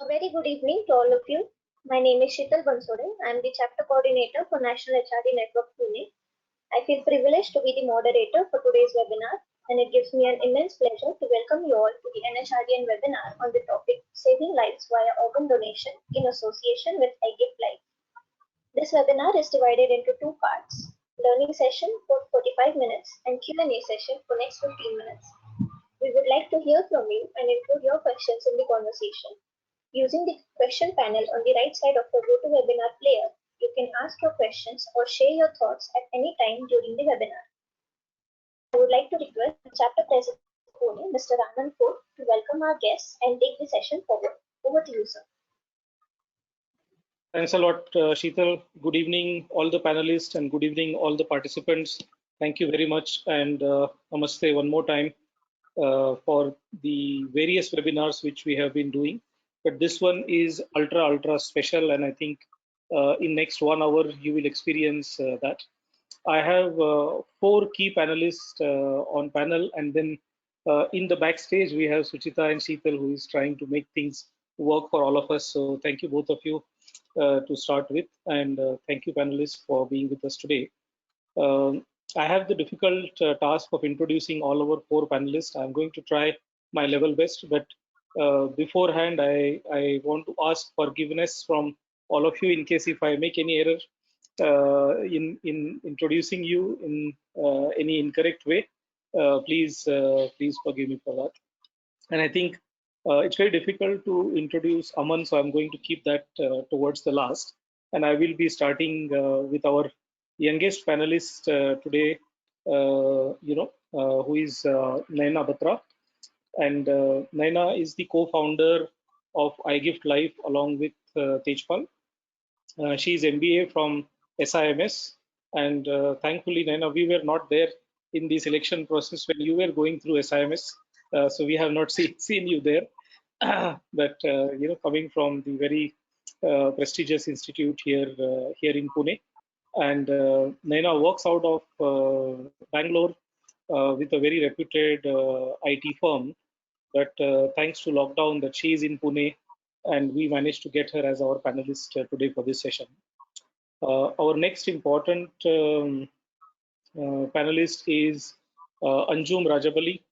A very good evening to all of you. My name is Shital Bansode. I am the chapter coordinator for National HRD Network Pune. I feel privileged to be the moderator for today's webinar, and it gives me an immense pleasure to welcome you all to the NHRDN webinar on the topic Saving Lives via Organ Donation in association with IGiftLife. This webinar is divided into two parts: learning session for 45 minutes and Q&A session for next 15 minutes. We would like to hear from you and include your questions in the conversation. Using the question panel on the right side of the GoToWebinar player, you can ask your questions or share your thoughts at any time during the webinar. I would like to request the chapter president of Pune, Mr. Anand to welcome our guests and take the session forward. Over to you, sir. Thanks a lot, Sheetal. Good evening, all the panelists, and good evening, all the participants. Thank you very much, and namaste one more time for the various webinars which we have been doing. But this one is ultra special, and I think in next 1 hour you will experience that. I have 4 key panelists on panel, and then in the backstage we have Suchita and Sheetal, who is trying to make things work for all of us. So thank you both of you to start with, and thank you panelists for being with us today. I have the difficult task of introducing all our 4 panelists. I'm going to try my level best, but beforehand, I want to ask forgiveness from all of you in case if I make any error in introducing you in any incorrect way. Please forgive me for that. And I think it's very difficult to introduce Aman, so I'm going to keep that towards the last. And I will be starting with our youngest panelist today, who is Naina Batra. And Naina is the co-founder of IGiftLife along with Tejpal. She is MBA from SIMS. And thankfully, Naina, we were not there in the selection process when you were going through SIMS. So we have not seen you there. But, coming from the very prestigious institute here in Pune. And Naina works out of Bangalore with a very reputed IT firm. But thanks to lockdown, that she is in Pune, and we managed to get her as our panelist today for this session. Our next important panelist is Anjum Rajabali.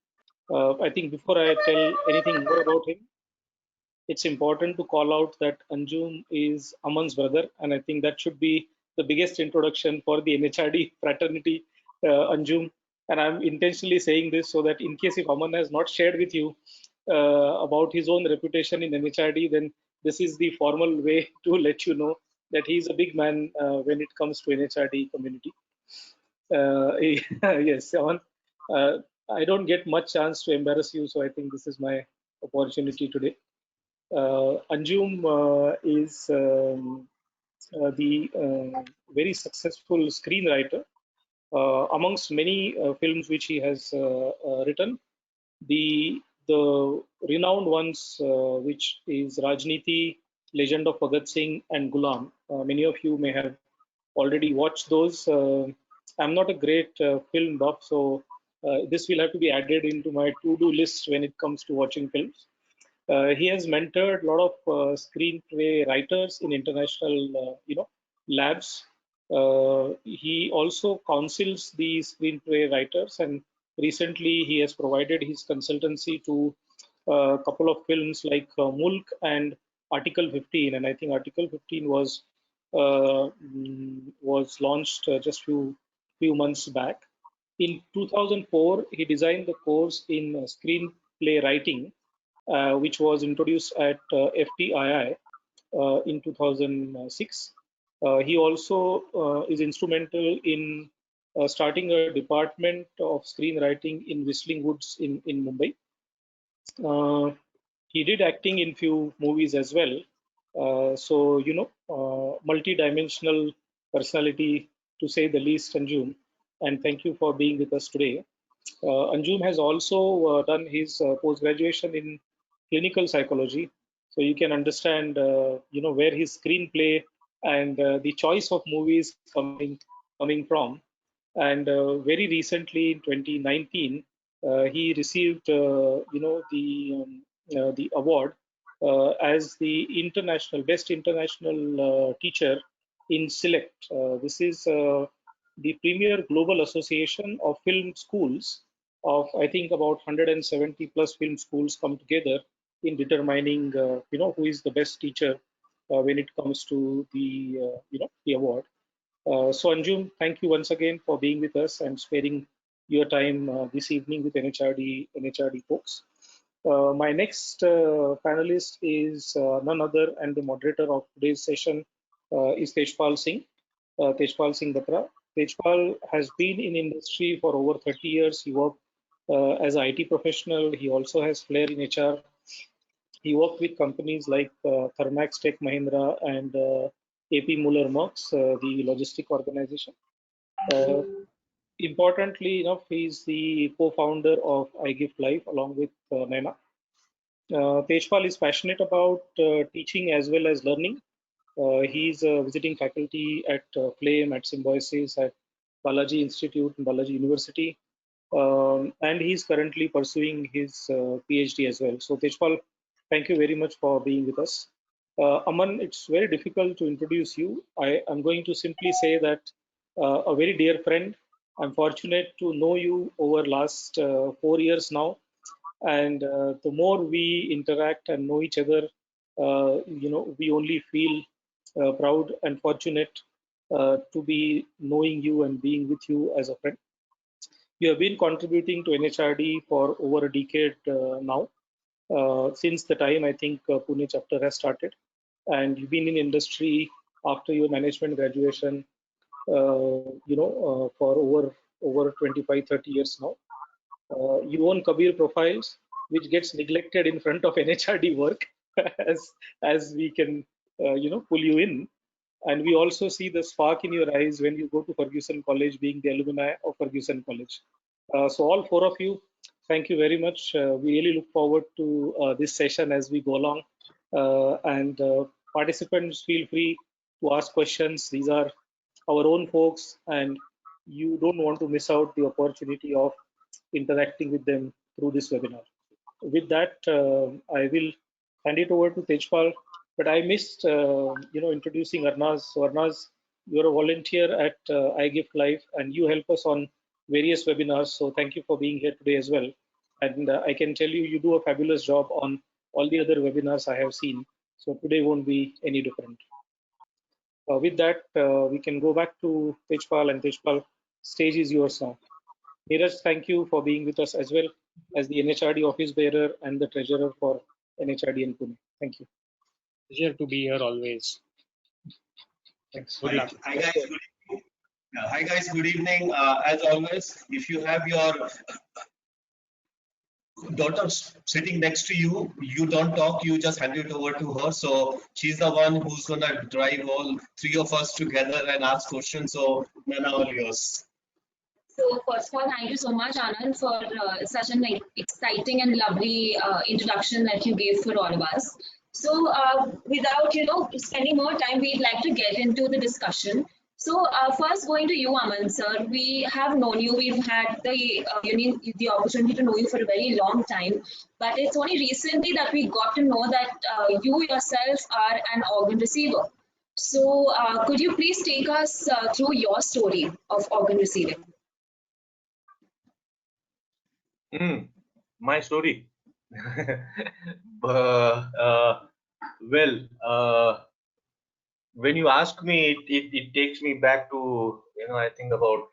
I think before I tell anything more about him, it's important to call out that Anjum is Aman's brother, and I think that should be the biggest introduction for the NHRD fraternity, Anjum. And I'm intentionally saying this so that in case if Aman has not shared with you about his own reputation in NHRD, then this is the formal way to let you know that he's a big man when it comes to NHRD community. Yes, Aman, I don't get much chance to embarrass you, so I think this is my opportunity today. Anjum is the very successful screenwriter. Amongst many films which he has written, the renowned ones, which is Rajniti, Legend of Bhagat Singh, and Gulam. Many of you may have already watched those. I'm not a great film buff, so this will have to be added into my to-do list when it comes to watching films. He has mentored a lot of screenplay writers in international, labs. He also counsels the screenplay writers, and recently he has provided his consultancy to a couple of films like Mulk and Article 15. And I think Article 15 was launched just few months back. In 2004, he designed the course in screenplay writing, which was introduced at FTII in 2006. He also is instrumental in starting a department of screenwriting in Whistling Woods in Mumbai. He did acting in few movies as well. So, multi-dimensional personality to say the least, Anjum. And thank you for being with us today. Anjum has also done his post-graduation in clinical psychology, so you can understand, where his screenplay and the choice of movies coming from. And very recently, in 2019, he received, the award as the best international teacher in Select. This is the premier global association of film schools of, I think, about 170 plus film schools come together in determining who is the best teacher when it comes to the award. So Anjum, thank you once again for being with us and sparing your time this evening with NHRD folks. My next panelist is none other, and the moderator of today's session is Tejpal Singh Batra. Tejpal has been in industry for over 30 years. He worked as an IT professional. He also has flair in HR. He worked with companies like Thermax Tech Mahindra and AP Muller Merckx, the logistic organization. Uh, Importantly enough, he's the co-founder of IGiftLife along with Naina. Tejpal is passionate about teaching as well as learning. He's a visiting faculty at Flame, at Symbiosis, at Balaji Institute and Balaji University, and he's currently pursuing his PhD as well. So Tejpal, thank you very much for being with us. Aman, it's very difficult to introduce you. I am going to simply say that a very dear friend. I'm fortunate to know you over last 4 years now, and the more we interact and know each other, we only feel proud and fortunate to be knowing you and being with you as a friend. You have been contributing to NHRD for over a decade now, since the time I think Pune chapter has started, and you've been in industry after your management graduation, for over 25, 30 years now. You own Kabir profiles, which gets neglected in front of NHRD work, as we can pull you in. And we also see the spark in your eyes when you go to Ferguson College, being the alumni of Ferguson College. So all four of you, thank you very much. We really look forward to this session as we go along. And participants, feel free to ask questions. These are our own folks, and you don't want to miss out the opportunity of interacting with them through this webinar. With that, I will hand it over to Tejpal, but I missed, introducing Arnaz. So Arnaz, you're a volunteer at IGiftLife, and you help us on various webinars. So thank you for being here today as well. And I can tell you, you do a fabulous job on all the other webinars I have seen. So today won't be any different. With that, we can go back to Tejpal, and Tejpal, stage is yours now. Neeraj, thank you for being with us as well as the NHRD office bearer and the treasurer for NHRDN Pune. Thank you. Pleasure to be here always. Thanks. Good luck. Hi guys, good evening. Hi guys, good evening. As always, if you have your daughter sitting next to you, you don't talk, you just hand it over to her. So she's the one who's gonna drive all three of us together and ask questions. So Naina, all yours. So first of all, thank you so much, Anand, for such an exciting and lovely introduction that you gave for all of us. So without spending more time, we'd like to get into the discussion. So first, going to you, Aman sir, we have known you. We've had the opportunity to know you for a very long time, but it's only recently that we got to know that you yourself are an organ receiver. So could you please take us through your story of organ receiving? My story. Well, when you ask me, it takes me back to, I think about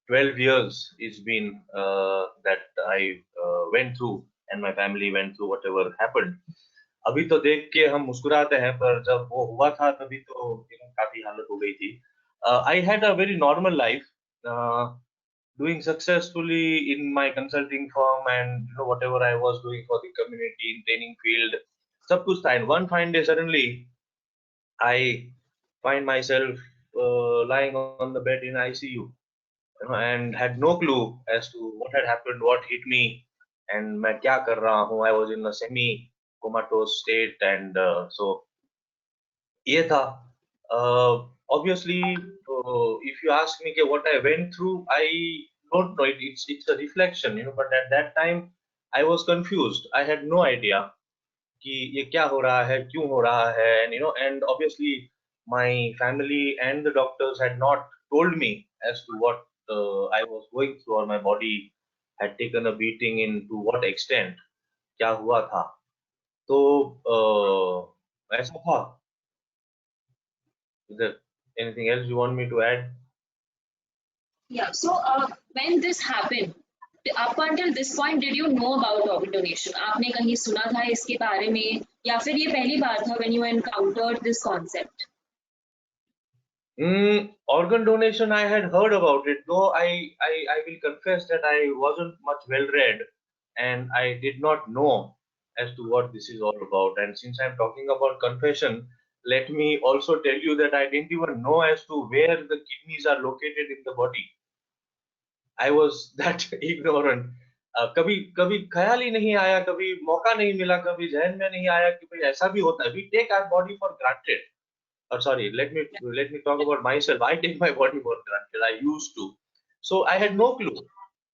12 years it's been that I went through and my family went through whatever happened. अभी तो देख के हम मुस्कुराते हैं, पर जब वो हुआ था तभी तो काफी हालत हो गई थी. I had a very normal life, doing successfully in my consulting firm, and whatever I was doing for the community in training field, सब कुछ था. And one fine day suddenly I find myself lying on the bed in ICU, and had no clue as to what had happened, what hit me, and मैं क्या कर रहा हूँ. I was in a semi comatose state, and so ये था. Obviously, if you ask me what I went through, I don't know. It's a reflection, but at that time I was confused. I had no idea. कि ये क्या हो रहा है, क्यों हो रहा है, and obviously my family and the doctors had not told me as to what I was going through, or my body had taken a beating in to what extent, क्या हुआ था. तो ऐसा था. Is there anything else you want me to add? Yeah, so when this happened, up until this point, did you know about organ donation? आपने कहीं सुना था इसके बारे में, या फिर ये पहली बार था when you encountered this concept? Organ donation, I had heard about it, though I will confess that I wasn't much well read, and I did not know as to what this is all about. And since I'm talking about confession, let me also tell you that I didn't even know as to where the kidneys are located in the body. I was that ignorant. कभी कभी ख्याल ही नहीं आया, कभी मौका नहीं मिला, कभी जहन में नहीं आया कि भाई ऐसा भी होता है. We take our body for granted. Sorry, let me talk about myself. I take my body for granted. I used to. So I had no clue.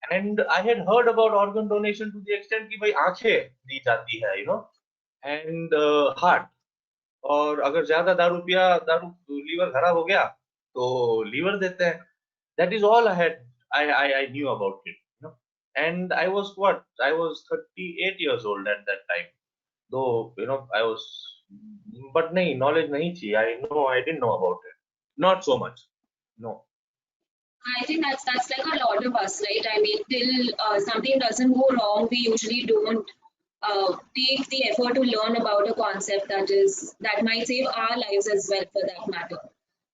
And I had heard about organ donation to the extent कि भाई आंखें दी जाती है, and heart. और अगर ज्यादा दारू पिया, दारू लीवर खराब हो गया तो लीवर देते हैं. That is all I knew about it, and I was 38 years old at that time, though I was, but nahi, knowledge nahi thi. I didn't know about it, not so much, no. I think that's like a lot of us, right? I mean, till something doesn't go wrong, we usually don't take the effort to learn about a concept that might save our lives as well, for that matter.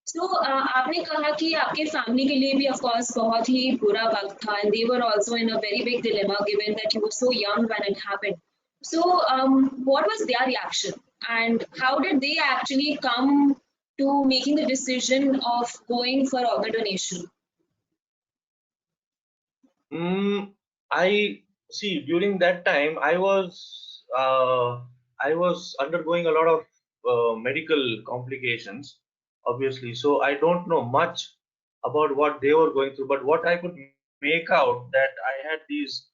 So आपने कहा कि आपके family के लिए भी of course बहुत ही बुरा वक्त था, and they were also in a very big dilemma given that you were so young when it happened. So what was their reaction, and how did they actually come to making the decision of going for organ donation? I see, during that time I was undergoing a lot of medical complications, obviously, so I don't know much about what they were going through, but what I could make out that I had these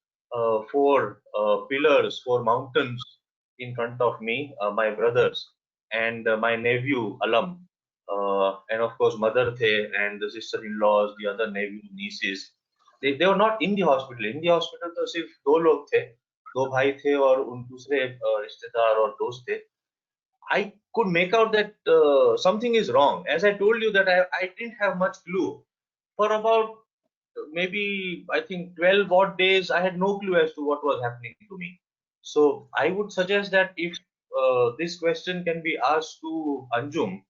four pillars, four mountains in front of me, my brothers and my nephew Alam, and of course mother the and the sister-in-laws, the other nephew nieces. They were not in the hospital. In the hospital तो सिर्फ दो लोग थे, दो भाई थे और उन दूसरे रिश्तेदार और दोस्त थे. I could make out that something is wrong. As I told you that I didn't have much clue. For about maybe I think 12 odd days, I had no clue as to what was happening to me. So I would suggest that if this question can be asked to Anjum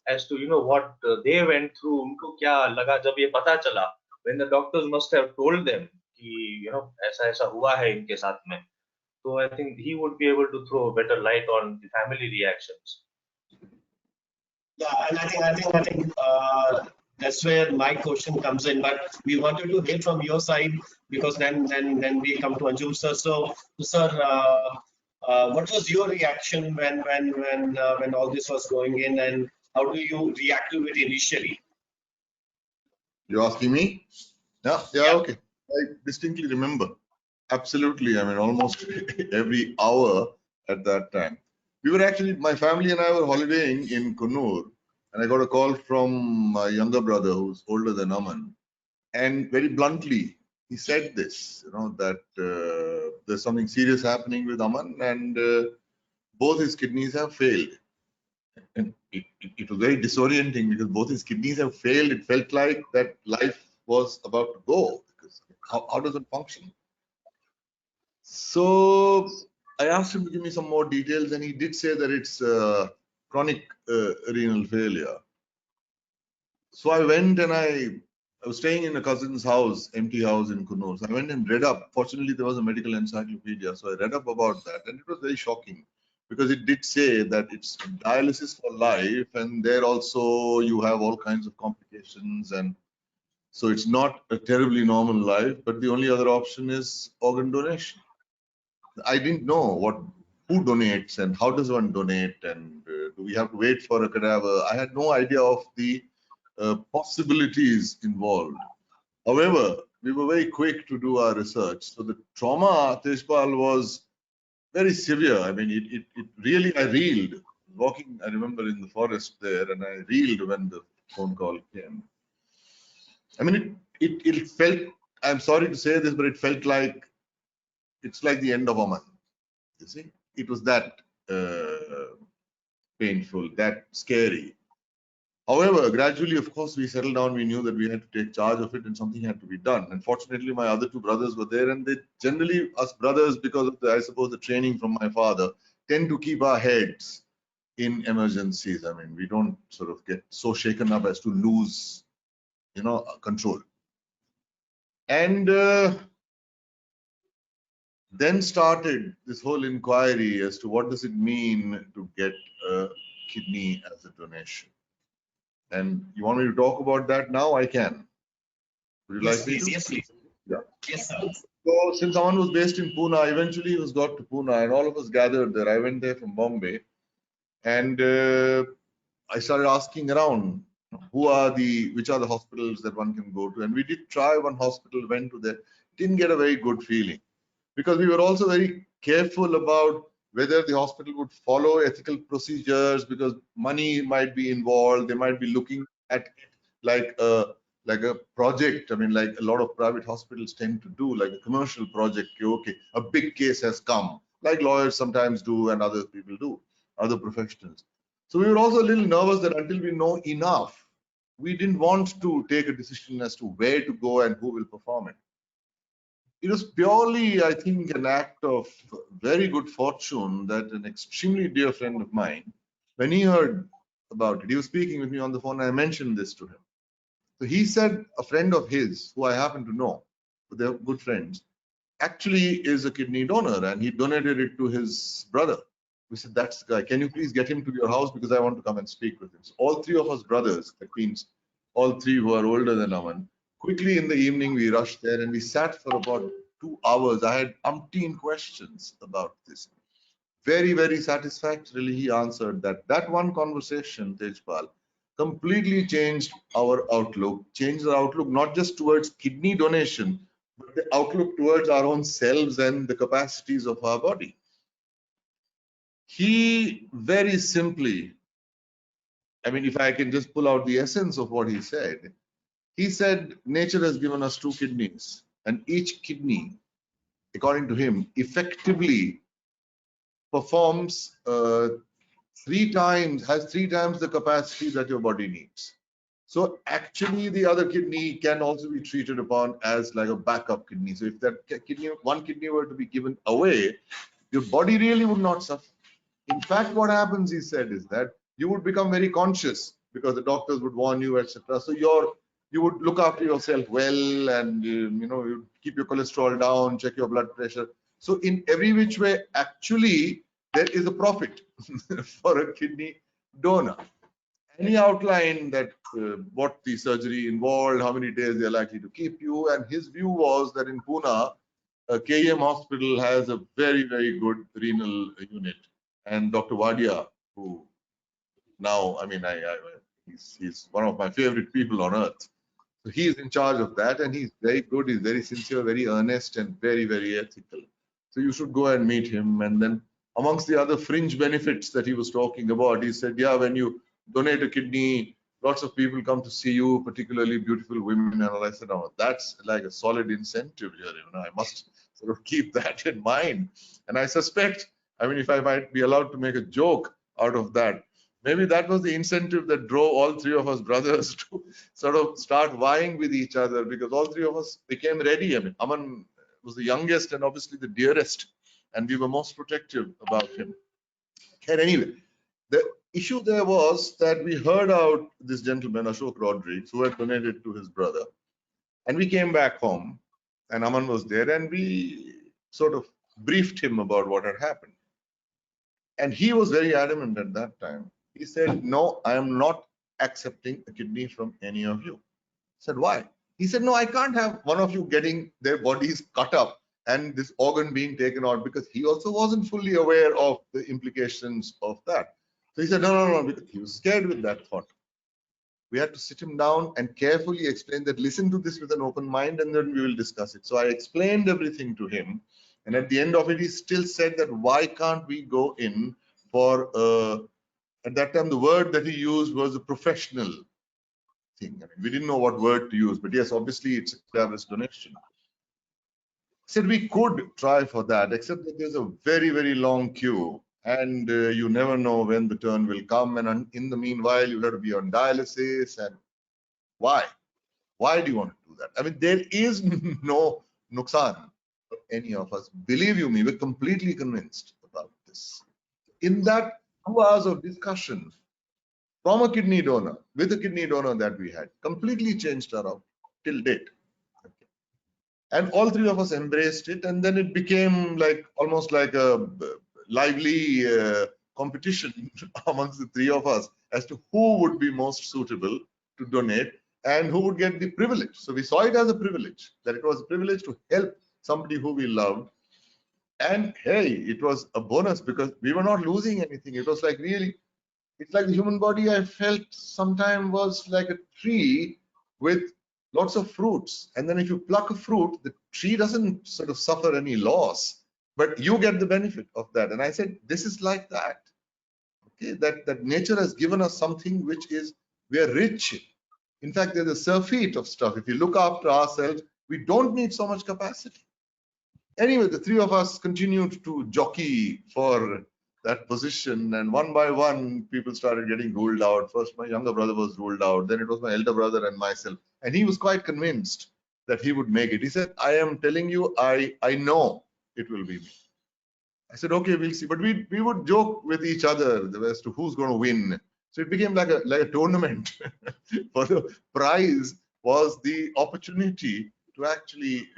as to what they went through, उनको क्या लगा जब ये पता चला, when the doctors must have told them कि ऐसा ऐसा हुआ है इनके साथ में. So I think he would be able to throw better light on the family reactions. Yeah, and I think that's where my question comes in. But we wanted to hear from your side, because then we come to Anjum sir. So sir, what was your reaction when all this was going in, and how do you react to it initially? You're asking me? Yeah, Yeah. okay. I distinctly remember. Absolutely. I mean, almost every hour at that time. We were actually, my family and I were holidaying in Kannur, and I got a call from my younger brother who's older than Aman. And very bluntly, he said this, that there's something serious happening with Aman, and both his kidneys have failed. And it was very disorienting because both his kidneys have failed. It felt like that life was about to go, because how does it function? So I asked him to give me some more details, and he did say that it's chronic renal failure. So I went, and I was staying in a cousin's house, empty house in Kannur. So I went and read up. Fortunately, there was a medical encyclopedia, so I read up about that, and it was very shocking, because it did say that it's dialysis for life, and there also you have all kinds of complications, and so it's not a terribly normal life. But the only other option is organ donation. I didn't know who donates and how does one donate, and do we have to wait for a cadaver? I had no idea of the possibilities involved. However, we were very quick to do our research. So the trauma, Tejpal, was very severe. I mean, it really, I reeled. Walking, I remember in the forest there, and I reeled when the phone call came. I mean, it felt, I'm sorry to say this, but it felt like, it's like the end of Aman. You see, it was that painful, that scary. However, gradually, of course, we settled down. We knew that we had to take charge of it and something had to be done. And fortunately, my other two brothers were there, and they generally, us brothers, because of the, I suppose, the training from my father, tend to keep our heads in emergencies. I mean, we don't sort of get so shaken up as to lose, you know, control. And then started this whole inquiry as to what does it mean to get a kidney as a donation. And you want me to talk about that now? I can. Would you Yes, like me please. to? Yes, please. Yeah. Yes, sir. So since Aman was based in Pune, eventually he was got to Pune, and all of us gathered there. I went there from Bombay, and I started asking around, which are the hospitals that one can go to, and we did try one hospital, went to there, didn't get a very good feeling, because we were also very careful about whether the hospital would follow ethical procedures, because money might be involved. They might be looking at it like a project. I mean, like a lot of private hospitals tend to do, like a commercial project. Okay, a big case has come, like lawyers sometimes do and other people do, other professionals. So we were also a little nervous that until we know enough, we didn't want to take a decision as to where to go and who will perform it. It was purely, I think, an act of very good fortune that an extremely dear friend of mine, when he heard about it, he was speaking with me on the phone, and I mentioned this to him. So he said a friend of his, who I happen to know, they're good friends, actually is a kidney donor, and he donated it to his brother. We said, that's the guy. Can you please get him to your house, because I want to come and speak with him. So all three of us brothers, that means all three who are older than Aman, quickly in the evening we rushed there and we sat for about 2 hours. I had umpteen questions about this. Very, very satisfactorily he answered that. That one conversation, Tejpal, completely changed our outlook, not just towards kidney donation, but the outlook towards our own selves and the capacities of our body. He very simply, I mean, if I can just pull out the essence of what he said nature has given us 2 kidneys, and each kidney, according to him, effectively performs has 3 times the capacity that your body needs. So actually the other kidney can also be treated upon as like a backup kidney. So if that one kidney were to be given away, your body really would not suffer. In fact, what happens, he said, is that you would become very conscious, because the doctors would warn you, etc. So you would look after yourself well, and you keep your cholesterol down, check your blood pressure. So in every which way, actually, there is a profit for a kidney donor. And he outlined that what the surgery involved, how many days they're likely to keep you, and his view was that in Pune, KEM Hospital has a very, very good renal unit. And Dr. Wadia, who now, I mean, he's one of my favorite people on earth. So he is in charge of that, and he's very good, he's very sincere, very earnest, and very, very ethical. So you should go and meet him. And then amongst the other fringe benefits that he was talking about, he said, yeah, when you donate a kidney, lots of people come to see you, particularly beautiful women. And I said, oh, that's like a solid incentive here. I must sort of keep that in mind. And I suspect, I mean, if I might be allowed to make a joke out of that, maybe that was the incentive that drove all 3 of us brothers to sort of start vying with each other, because all 3 of us became ready. I mean, Aman was the youngest and obviously the dearest, and we were most protective about him. And anyway, the issue there was that we heard out this gentleman, Ashok Rodrigues, who had donated to his brother. And we came back home, and Aman was there, and we sort of briefed him about what had happened. And he was very adamant at that time. He said, no, I am not accepting a kidney from any of you. I said, why? He said, no, I can't have one of you getting their bodies cut up and this organ being taken out, because he also wasn't fully aware of the implications of that. So he said, no, because he was scared with that thought. We had to sit him down and carefully explain that, listen to this with an open mind, and then we will discuss it. So I explained everything to him. And at the end of it, he still said that why can't we go in for, at that time, the word that he used was a professional thing. I mean, we didn't know what word to use, but yes, obviously it's a cadaverous donation. Said we could try for that, except that there's a very, very long queue, and you never know when the turn will come. And in the meanwhile, you have to be on dialysis. And why? Why do you want to do that? I mean, there is no nuksan for any of us. Believe you me, we're completely convinced about this. In that 2 hours of discussion, from a kidney donor, with a kidney donor that we had, completely changed our outlook till date. And all three of us embraced it, and then it became like almost like a lively competition amongst the three of us as to who would be most suitable to donate and who would get the privilege. So we saw it as a privilege, that it was a privilege to help somebody who we loved. And hey, it was a bonus because we were not losing anything. It was like really, it's like the human body, I felt sometime was like a tree with lots of fruits. And then if you pluck a fruit, the tree doesn't sort of suffer any loss, but you get the benefit of that. And I said, this is like that. Okay, that nature has given us something which is, we are rich in. In fact, there's a surfeit of stuff. If you look after ourselves, we don't need so much capacity. Anyway, the three of us continued to jockey for that position, and one by one, people started getting ruled out. First, my younger brother was ruled out. Then it was my elder brother and myself. And he was quite convinced that he would make it. He said, I am telling you, I know it will be me. I said, okay, we'll see. But we would joke with each other as to who's going to win. So it became like a tournament. For the prize was the opportunity to actually,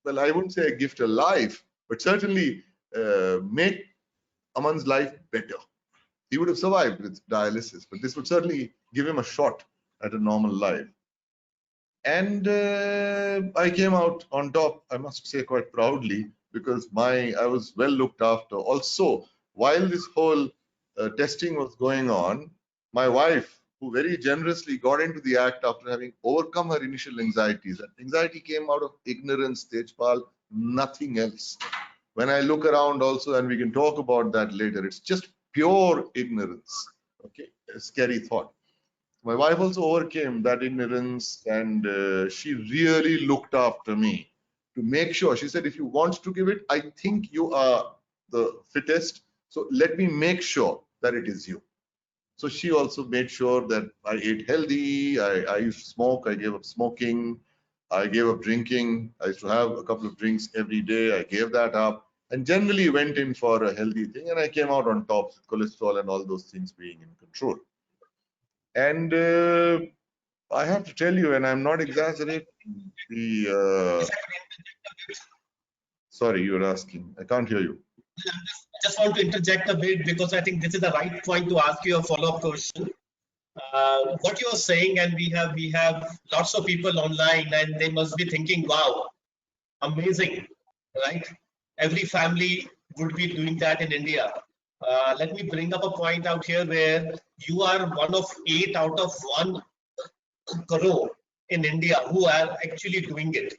well, I wouldn't say gift a life, but certainly make Aman's life better. He would have survived with dialysis, but this would certainly give him a shot at a normal life. And I came out on top, I must say quite proudly, because I was well looked after. Also, while this whole testing was going on, my wife, who very generously got into the act after having overcome her initial anxieties. That anxiety came out of ignorance, Tejpal, nothing else. When I look around also, and we can talk about that later, it's just pure ignorance. Okay, a scary thought. My wife also overcame that ignorance, and she really looked after me to make sure. She said, if you want to give it, I think you are the fittest. So let me make sure that it is you. So she also made sure that I ate healthy. I used to smoke. I gave up smoking. I gave up drinking. I used to have a couple of drinks every day. I gave that up and generally went in for a healthy thing. And I came out on top with cholesterol and all those things being in control. And I have to tell you, and I'm not exaggerating, sorry, you're asking. I can't hear you. I just want to interject a bit because I think this is the right point to ask you a follow-up question. What you're saying, and we have lots of people online, and they must be thinking, wow, amazing, right? Every family would be doing that in India. Let me bring up a point out here where you are one of 8 out of 1 crore in India who are actually doing it.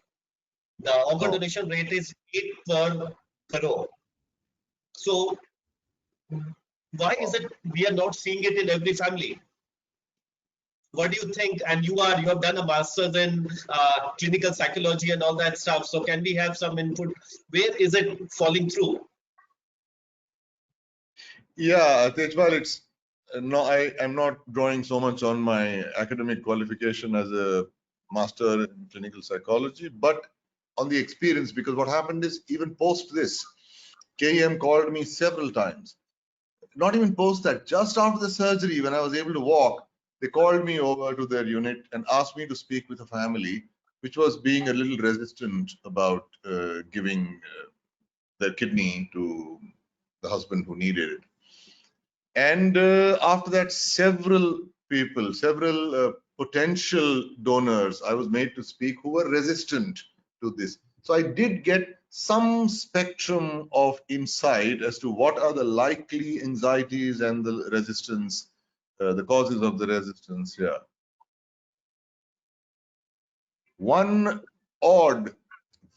The organ donation rate is 8 per crore. So why is it we are not seeing it in every family? What do you think? And you have done a master's in clinical psychology and all that stuff. So can we have some input? Where is it falling through? Yeah, Tejpal, it's no, I'm not drawing so much on my academic qualification as a master in clinical psychology, but on the experience, because what happened is even post this, KEM called me several times. Not even post that, just after the surgery, when I was able to walk, they called me over to their unit and asked me to speak with a family which was being a little resistant about giving their kidney to the husband who needed it. And after that, several people, several potential donors, I was made to speak who were resistant to this. So I did get some spectrum of insight as to what are the likely anxieties and the resistance, the causes of the resistance here. One odd,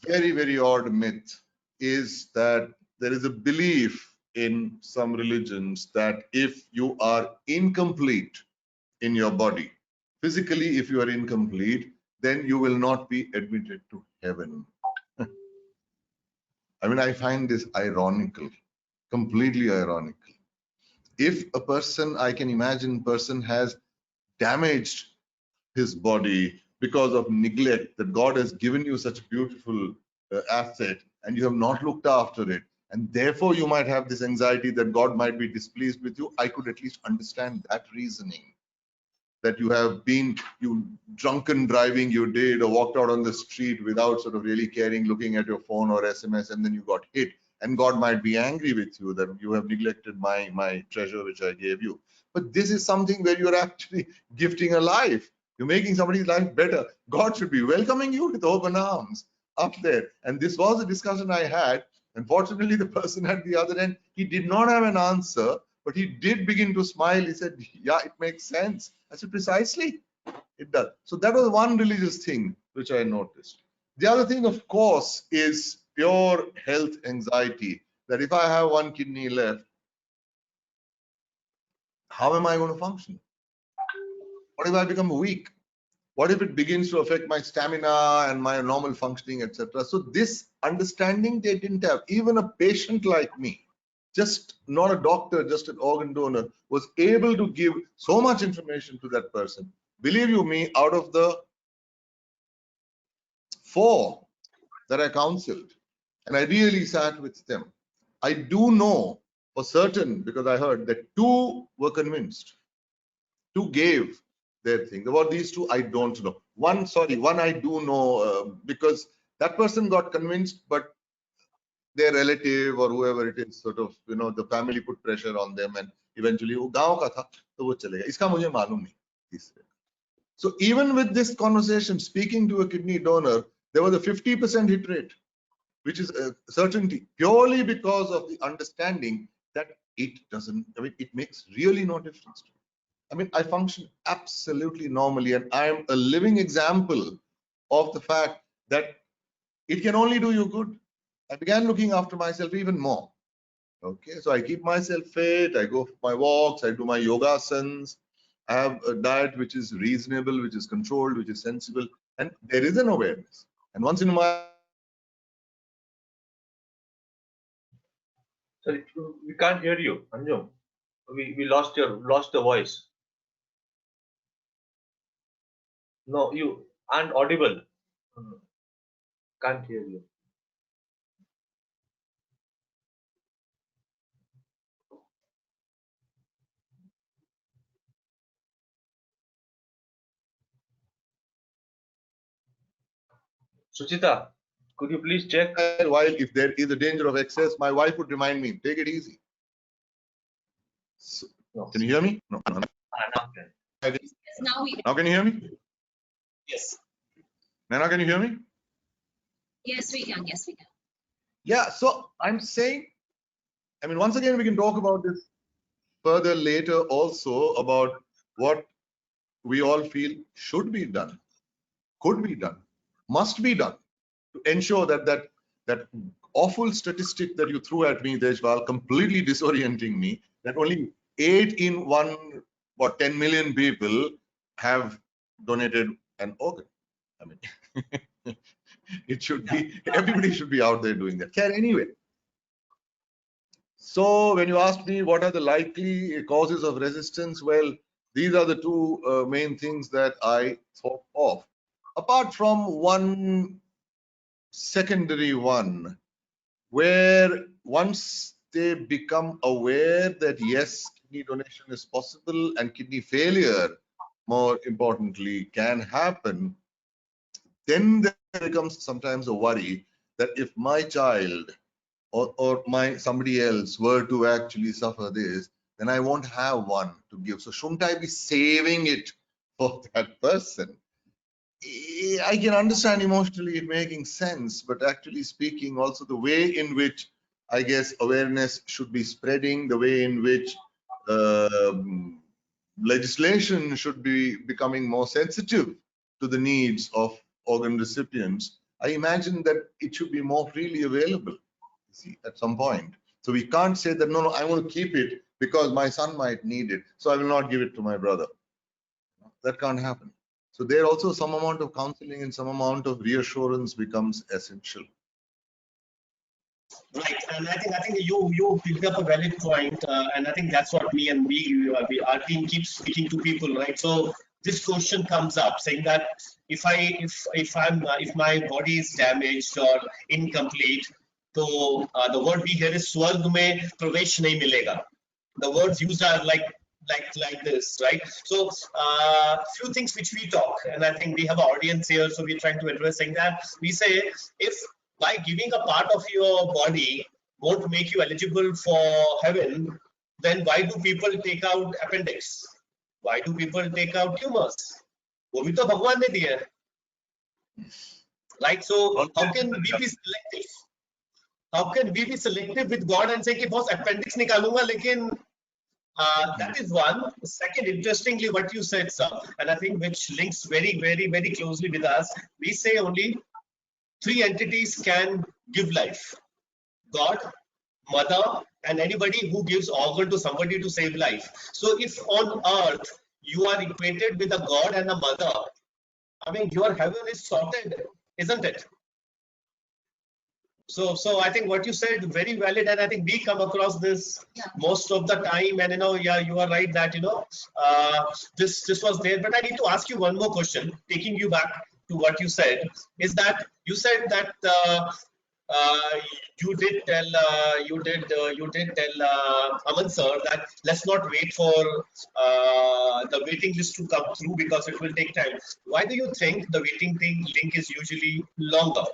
very, very odd myth is that there is a belief in some religions that if you are incomplete in your body, physically, if you are incomplete, then you will not be admitted to heaven. I mean, I find this ironical, completely ironical. If a person, I can imagine, person has damaged his body because of neglect, that God has given you such a beautiful asset and you have not looked after it, and therefore you might have this anxiety that God might be displeased with you. I could at least understand that reasoning, that you drunken driving you did, or walked out on the street without sort of really caring, looking at your phone or SMS, and then you got hit, and God might be angry with you that you have neglected my treasure which I gave you. But this is something where you're actually gifting a life. You're making somebody's life better. God should be welcoming you with open arms up there. And this was a discussion I had. Unfortunately, the person at the other end, he did not have an answer, but he did begin to smile. He said, yeah, it makes sense. I said, precisely, it does. So that was one religious thing which I noticed. The other thing, of course, is pure health anxiety, that if I have one kidney left, how am I going to function? What if I become weak? What if it begins to affect my stamina and my normal functioning, etc.? So this understanding they didn't have. Even a patient like me, just not a doctor, just an organ donor, was able to give so much information to that person. Believe you me, out of the 4 that I counseled, and I really sat with them, I do know for certain, because I heard that 2 were convinced. 2 gave their thing. About these 2, I don't know. One I do know, because that person got convinced, but their relative or whoever it is, sort of, the family put pressure on them, and eventually वो गांव का था तो वो चले गए. इसका मुझे मालूम नहीं. So even with this conversation, speaking to a kidney donor, there was a 50% hit rate, which is a certainty, purely because of the understanding that it doesn't, I mean, it makes really no difference to me. I mean, I function absolutely normally, and I am a living example of the fact that it can only do you good. I began looking after myself even more. Okay, so I keep myself fit, I go for my walks, I do my yoga asanas, I have a diet which is reasonable, which is controlled, which is sensible, and there is an awareness. And once in a while, Sorry, we can't hear you, Anjum. We lost the voice. No, you aren't audible. Can't hear you. Suchita, could you please check? if there is a danger of excess, my wife would remind me, take it easy. So, No. can you hear me? No. Now can. Yes, now we Now can you hear me? Yes. Naina, can you hear me? Yes, we can. Yes, we can. Yeah, so I'm saying, I mean, once again, we can talk about this further later also, about what we all feel should be done, could be done, must be done to ensure that awful statistic that you threw at me, Tejpal, completely disorienting me, that only 8 in 10 million people have donated an organ. I mean, it should be, everybody should be out there doing that. Anyway, so when you asked me what are the likely causes of resistance, well, these are the 2 main things that I thought of. Apart from one secondary one, where once they become aware that yes, kidney donation is possible and kidney failure, more importantly, can happen, then there becomes sometimes a worry that if my child or my somebody else were to actually suffer this, then I won't have one to give. So shouldn't I be saving it for that person? I can understand emotionally it making sense, but actually speaking, also the way in which I guess awareness should be spreading, the way in which legislation should be becoming more sensitive to the needs of organ recipients, I imagine that it should be more freely available. See, at some point. So we can't say that, no, I want to keep it because my son might need it, so I will not give it to my brother. That can't happen. So there also some amount of counseling and some amount of reassurance becomes essential. Right, and I think you picked up a valid point, and I think that's what our team keeps speaking to people, right? So this question comes up saying that if my body is damaged or incomplete, so the word we hear is swarg mein pravesh nahi milega. The words used are like this, right? So few things which we talk, and I think we have an audience here, so we're trying to address saying that we say if by giving a part of your body won't make you eligible for heaven, then why do people take out appendix? Why do people take out tumors? वो भी तो भगवान ने दिया है, right? So how can we be selective? How can we be selective with God and say कि boss appendix निकालूंगा लेकिन that is one. Second, interestingly, what you said, sir, and I think which links very, very, very closely with us, we say only 3 entities can give life: God, mother, and anybody who gives organ to somebody to save life. So if on earth you are equated with a God and a mother, I mean, your heaven is sorted, isn't it? So I think what you said very valid, and I think we come across this most of the time. And yeah, you are right that this was there. But I need to ask you one more question, taking you back to what you said. Is that you said that you did tell Aman sir that let's not wait for the waiting list to come through because it will take time. Why do you think the waiting link is usually longer?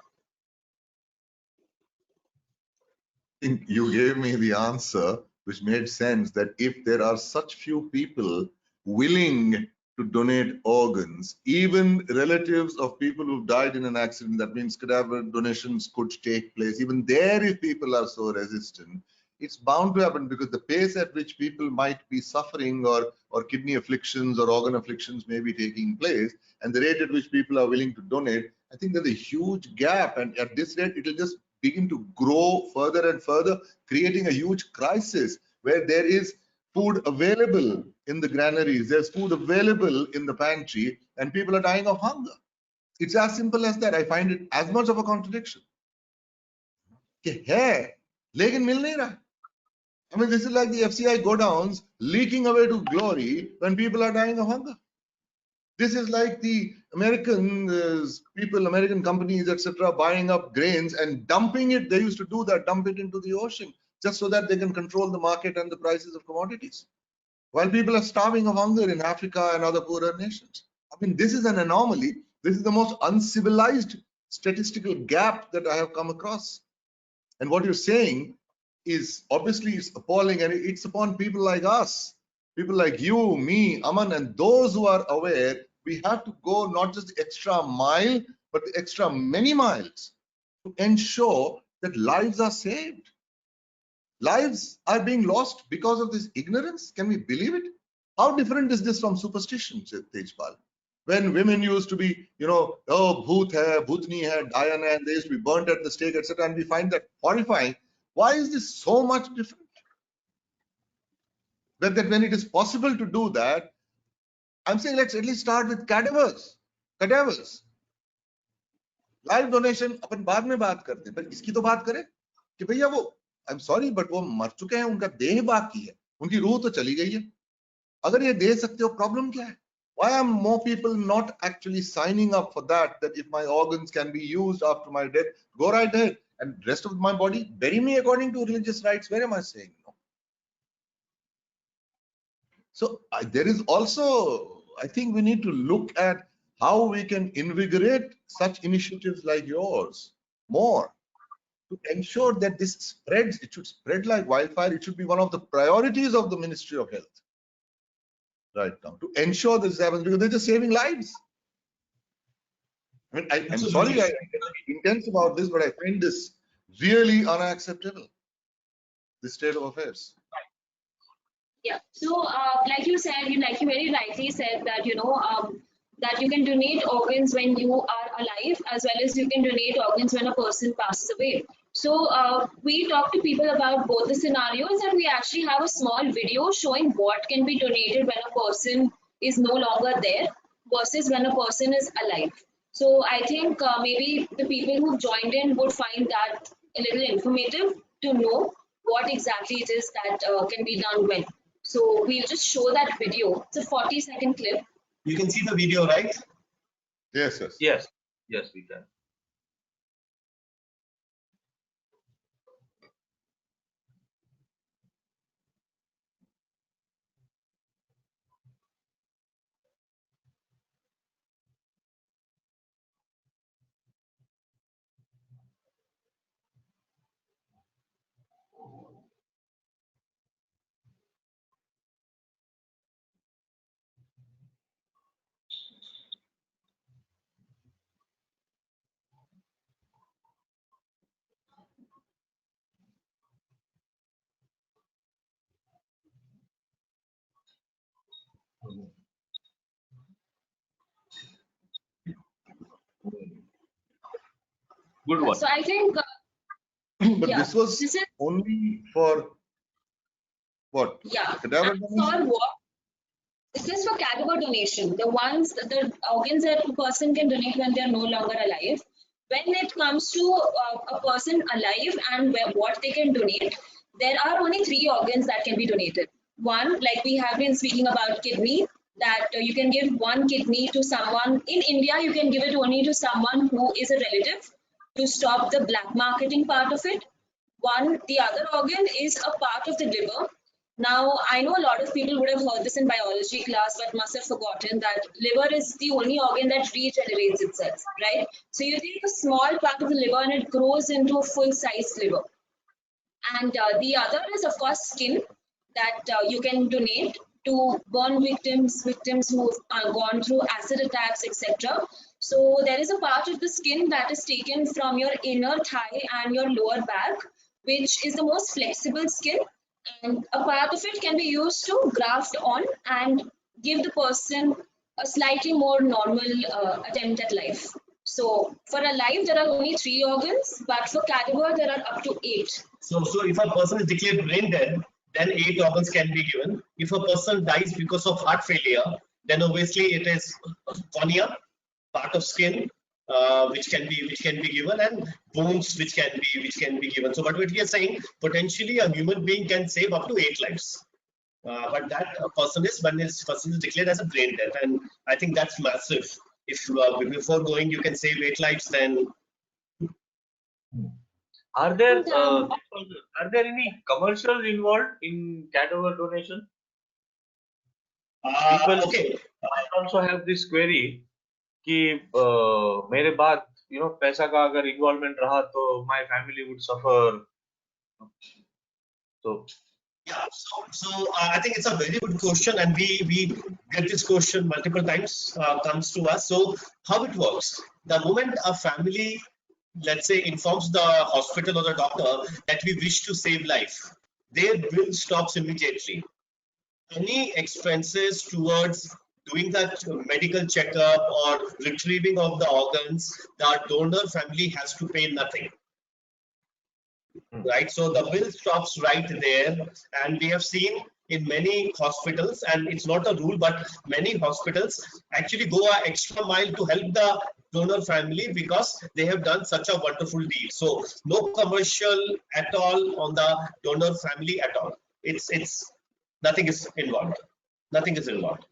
You gave me the answer, which made sense, that if there are such few people willing to donate organs, even relatives of people who've died in an accident, that means cadaver donations could take place. Even there, if people are so resistant, it's bound to happen, because the pace at which people might be suffering or kidney afflictions or organ afflictions may be taking place, and the rate at which people are willing to donate, I think there's a huge gap. And at this rate, it'll just begin to grow further and further, creating a huge crisis where there is food available in the granaries, there's food available in the pantry, and people are dying of hunger. It's as simple as that. I find it as much of a contradiction. I mean, this is like the FCI godowns leaking away to glory when people are dying of hunger. This is like the American American companies, etc., buying up grains and dumping it. They used to do that, dump it into the ocean, just so that they can control the market and the prices of commodities, while people are starving of hunger in Africa and other poorer nations. I mean, this is an anomaly. This is the most uncivilized statistical gap that I have come across. And what you're saying is obviously it's appalling, and it's upon people like us, people like you, me, Aman, and those who are aware. We have to go not just the extra mile, but the extra many miles to ensure that lives are saved. Lives are being lost because of this ignorance. Can we believe it? How different is this from superstition, Tejpal? When women used to be, oh, bhoot hai, bhootni hai, dayan hai, and they used to be burnt at the stake, etc., and we find that horrifying. Why is this so much different? But that when it is possible to do that, I'm saying let's at least start with cadavers. Live donation अपन बाद में बात करते हैं, पर इसकी तो बात करें कि भैया वो, I'm sorry, but वो मर चुके हैं, उनका देह बाकी है, उनकी रूह तो चली गई है. अगर ये दे सकते हो, प्रॉब्लम क्या है? Why are more people not actually signing up for that? That if my organs can be used after my death, go right ahead, and rest of my body, bury me according to religious rites. Where am I saying no? So there is also, I think we need to look at how we can invigorate such initiatives like yours more to ensure that this spreads. It should spread like wildfire. It should be one of the priorities of the Ministry of Health right now to ensure this happens, because they're just saving lives. I mean, I'm sorry I get intense about this, but I find this really unacceptable, this state of affairs. Yeah. So, like you said, like you very rightly said that that you can donate organs when you are alive, as well as you can donate organs when a person passes away. So we talk to people about both the scenarios, and we actually have a small video showing what can be donated when a person is no longer there versus when a person is alive. So I think maybe the people who've joined in would find that a little informative to know what exactly it is that can be done when. So we'll just show that video. It's a 40-second clip. You can see the video, right? Yes, yes. Yes, yes, we can. Good one. So I think But yeah, this was this is only for what? yeah. Cadaver And donation? for what? This is for cadaver donation, the organs that a person can donate when they are no longer alive. When it comes to a person alive and what they can donate, there are only 3 organs that can be donated. One, like we have been speaking about kidney, that you can give 1 kidney to someone. In India, you can give it only to someone who is a relative to stop the black marketing part of it. The other organ is a part of the liver. Now, I know a lot of people would have heard this in biology class, but must have forgotten that liver is the only organ that regenerates itself, right? So you take a small part of the liver and it grows into a full-size liver. And the other is, of course, skin that you can donate to burn victims who've gone through acid attacks, etc. So there is a part of the skin that is taken from your inner thigh and your lower back, which is the most flexible skin. And a part of it can be used to graft on and give the person a slightly more normal attempt at life. So for a life, there are only 3 organs, but for cadaver, there are up to 8. So if a person is declared brain dead, then 8 organs can be given. If a person dies because of heart failure, then obviously it is cornea, part of skin, which can be given, and bones which can be given. So what we are saying, potentially a human being can save up to 8 lives. But that person is declared as a brain death, and I think that's massive. If before going you can save 8 lives, then Are there any commercials involved in cadaver donation? People okay. might also have this query कि मेरे बाद पैसा का अगर involvement रहा तो my family would suffer. So Yeah, so I think it's a very good question, and we get this question multiple times, comes to us. So how it works? The moment a family, let's say, informs the hospital or the doctor that we wish to save life, their bill stops immediately. Any expenses towards doing that medical checkup or retrieving of the organs, the donor family has to pay nothing. Right, so the bill stops right there, and we have seen in many hospitals, and it's not a rule, but many hospitals actually go an extra mile to help the donor family because they have done such a wonderful deal. So no commercial at all on the donor family at all. It's nothing is involved. Nothing is involved.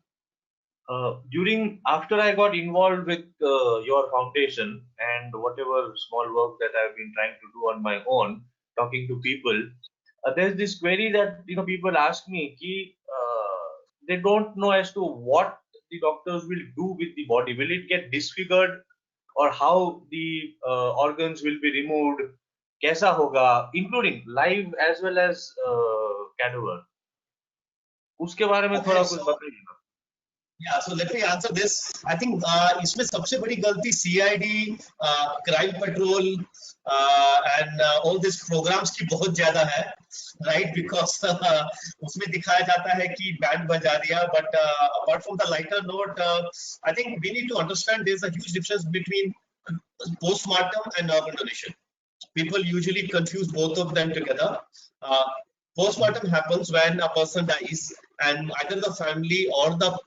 after I got involved with your foundation and whatever small work that I've been trying to do on my own, talking to people, there's this query that people ask me ki, they don't know as to what the doctors will do with the body. Will it get disfigured, or how the organs will be removed? Kaisa hoga, including live as well as cadaver. उसके बारे में थोड़ा कुछ बताइए ना. Yeah, so let me answer this. I think इसमें सबसे बड़ी गलती CID, crime patrol, and all these programs की बहुत ज्यादा है, right? Because उसमें दिखाया जाता है कि बैंड बजा दिया, but apart from the lighter note, I think we need to understand there's a huge difference between postmortem and organ donation. People usually confuse both of them together. Postmortem happens when a person dies, and either the family or the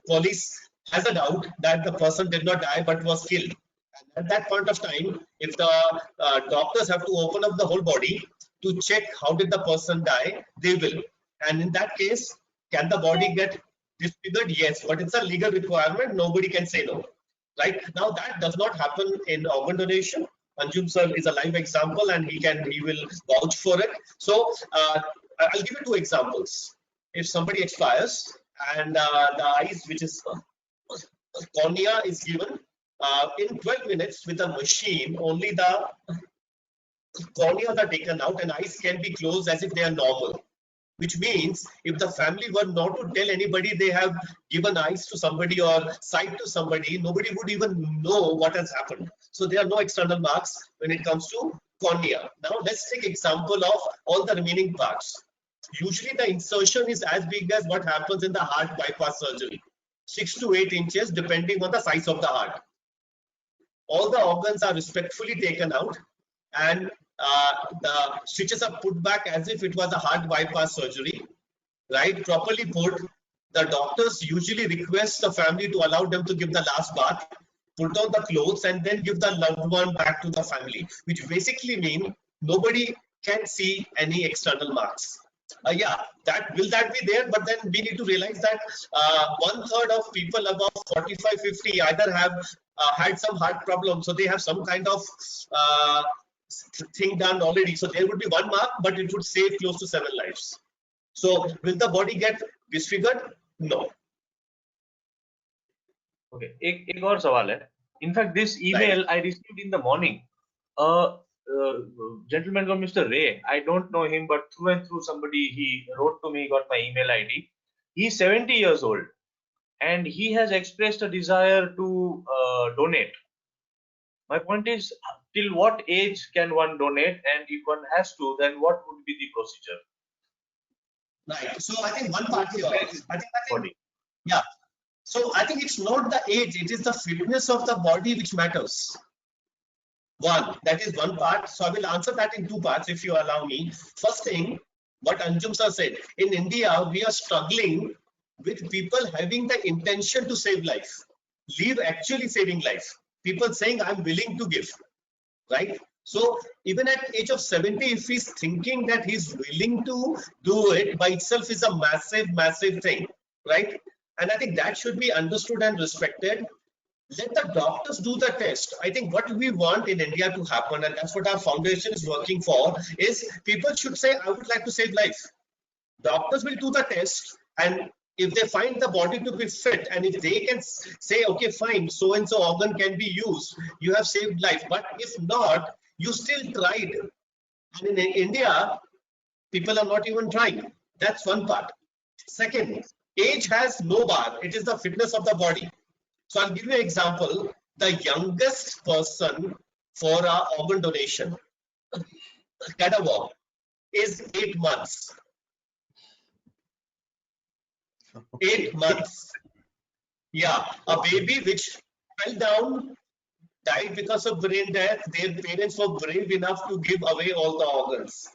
police has a doubt that the person did not die but was killed. And at that point of time, if the doctors have to open up the whole body to check how did the person die, they will. And in that case, can the body get disfigured? Yes, but it's a legal requirement. Nobody can say no. Right now, that does not happen in organ donation. Anjum sir is a live example, and he will vouch for it. So I'll give you two examples. If somebody expires and the eyes, which is cornea, is given in 12 minutes with a machine, only the corneas are taken out and eyes can be closed as if they are normal. Which means if the family were not to tell anybody they have given eyes to somebody or sight to somebody, nobody would even know what has happened. So there are no external marks when it comes to cornea. Now let's take example of all the remaining parts. Usually the insertion is as big as what happens in the heart bypass surgery, 6 to 8 inches depending on the size of the heart. All the organs are respectfully taken out and the stitches are put back as if it was a heart bypass surgery, right? Properly put. The doctors usually request the family to allow them to give the last bath, put on the clothes, and then give the loved one back to the family, which basically means nobody can see any external marks. Yeah, will that be there? But then we need to realize that 1/3 of people above 45, 50 either have had some heart problem, so they have some kind of thing done already. So there would be one mark, but it would save close to 7 lives. So will the body get disfigured? No. Okay, एक और सवाल है. In fact, this email I received in the morning. Gentleman called Mr. Ray. I don't know him, but through and through somebody he wrote to me, got my email ID. He's 70 years old, and he has expressed a desire to donate. My point is, till what age can one donate, and if one has to, then what would be the procedure? Right. So I think one part here, I think yeah. So I think it's not the age, it is the fitness of the body which matters. That is one part. So I will answer that in two parts if you allow me. First thing, what Anjum sir said, in India, we are struggling with people having the intention to save life, actually saving life. People saying, I'm willing to give, right? So even at age of 70, if he's thinking that he's willing to do it, by itself is a massive, massive thing, right? And I think that should be understood and respected. Let the doctors do the test. I think what we want in India to happen, and that's what our foundation is working for, is people should say, I would like to save life. Doctors will do the test, and if they find the body to be fit, and if they can say, okay, fine, so and so organ can be used, you have saved life. But if not, you still tried. And in India, people are not even trying. That's one part. Second, age has no bar. It is the fitness of the body. So I'll give you an example. The youngest person for our organ donation, cadaver, is 8 months. 8 months. Yeah, a baby which fell down, died because of brain death. Their parents were brave enough to give away all the organs.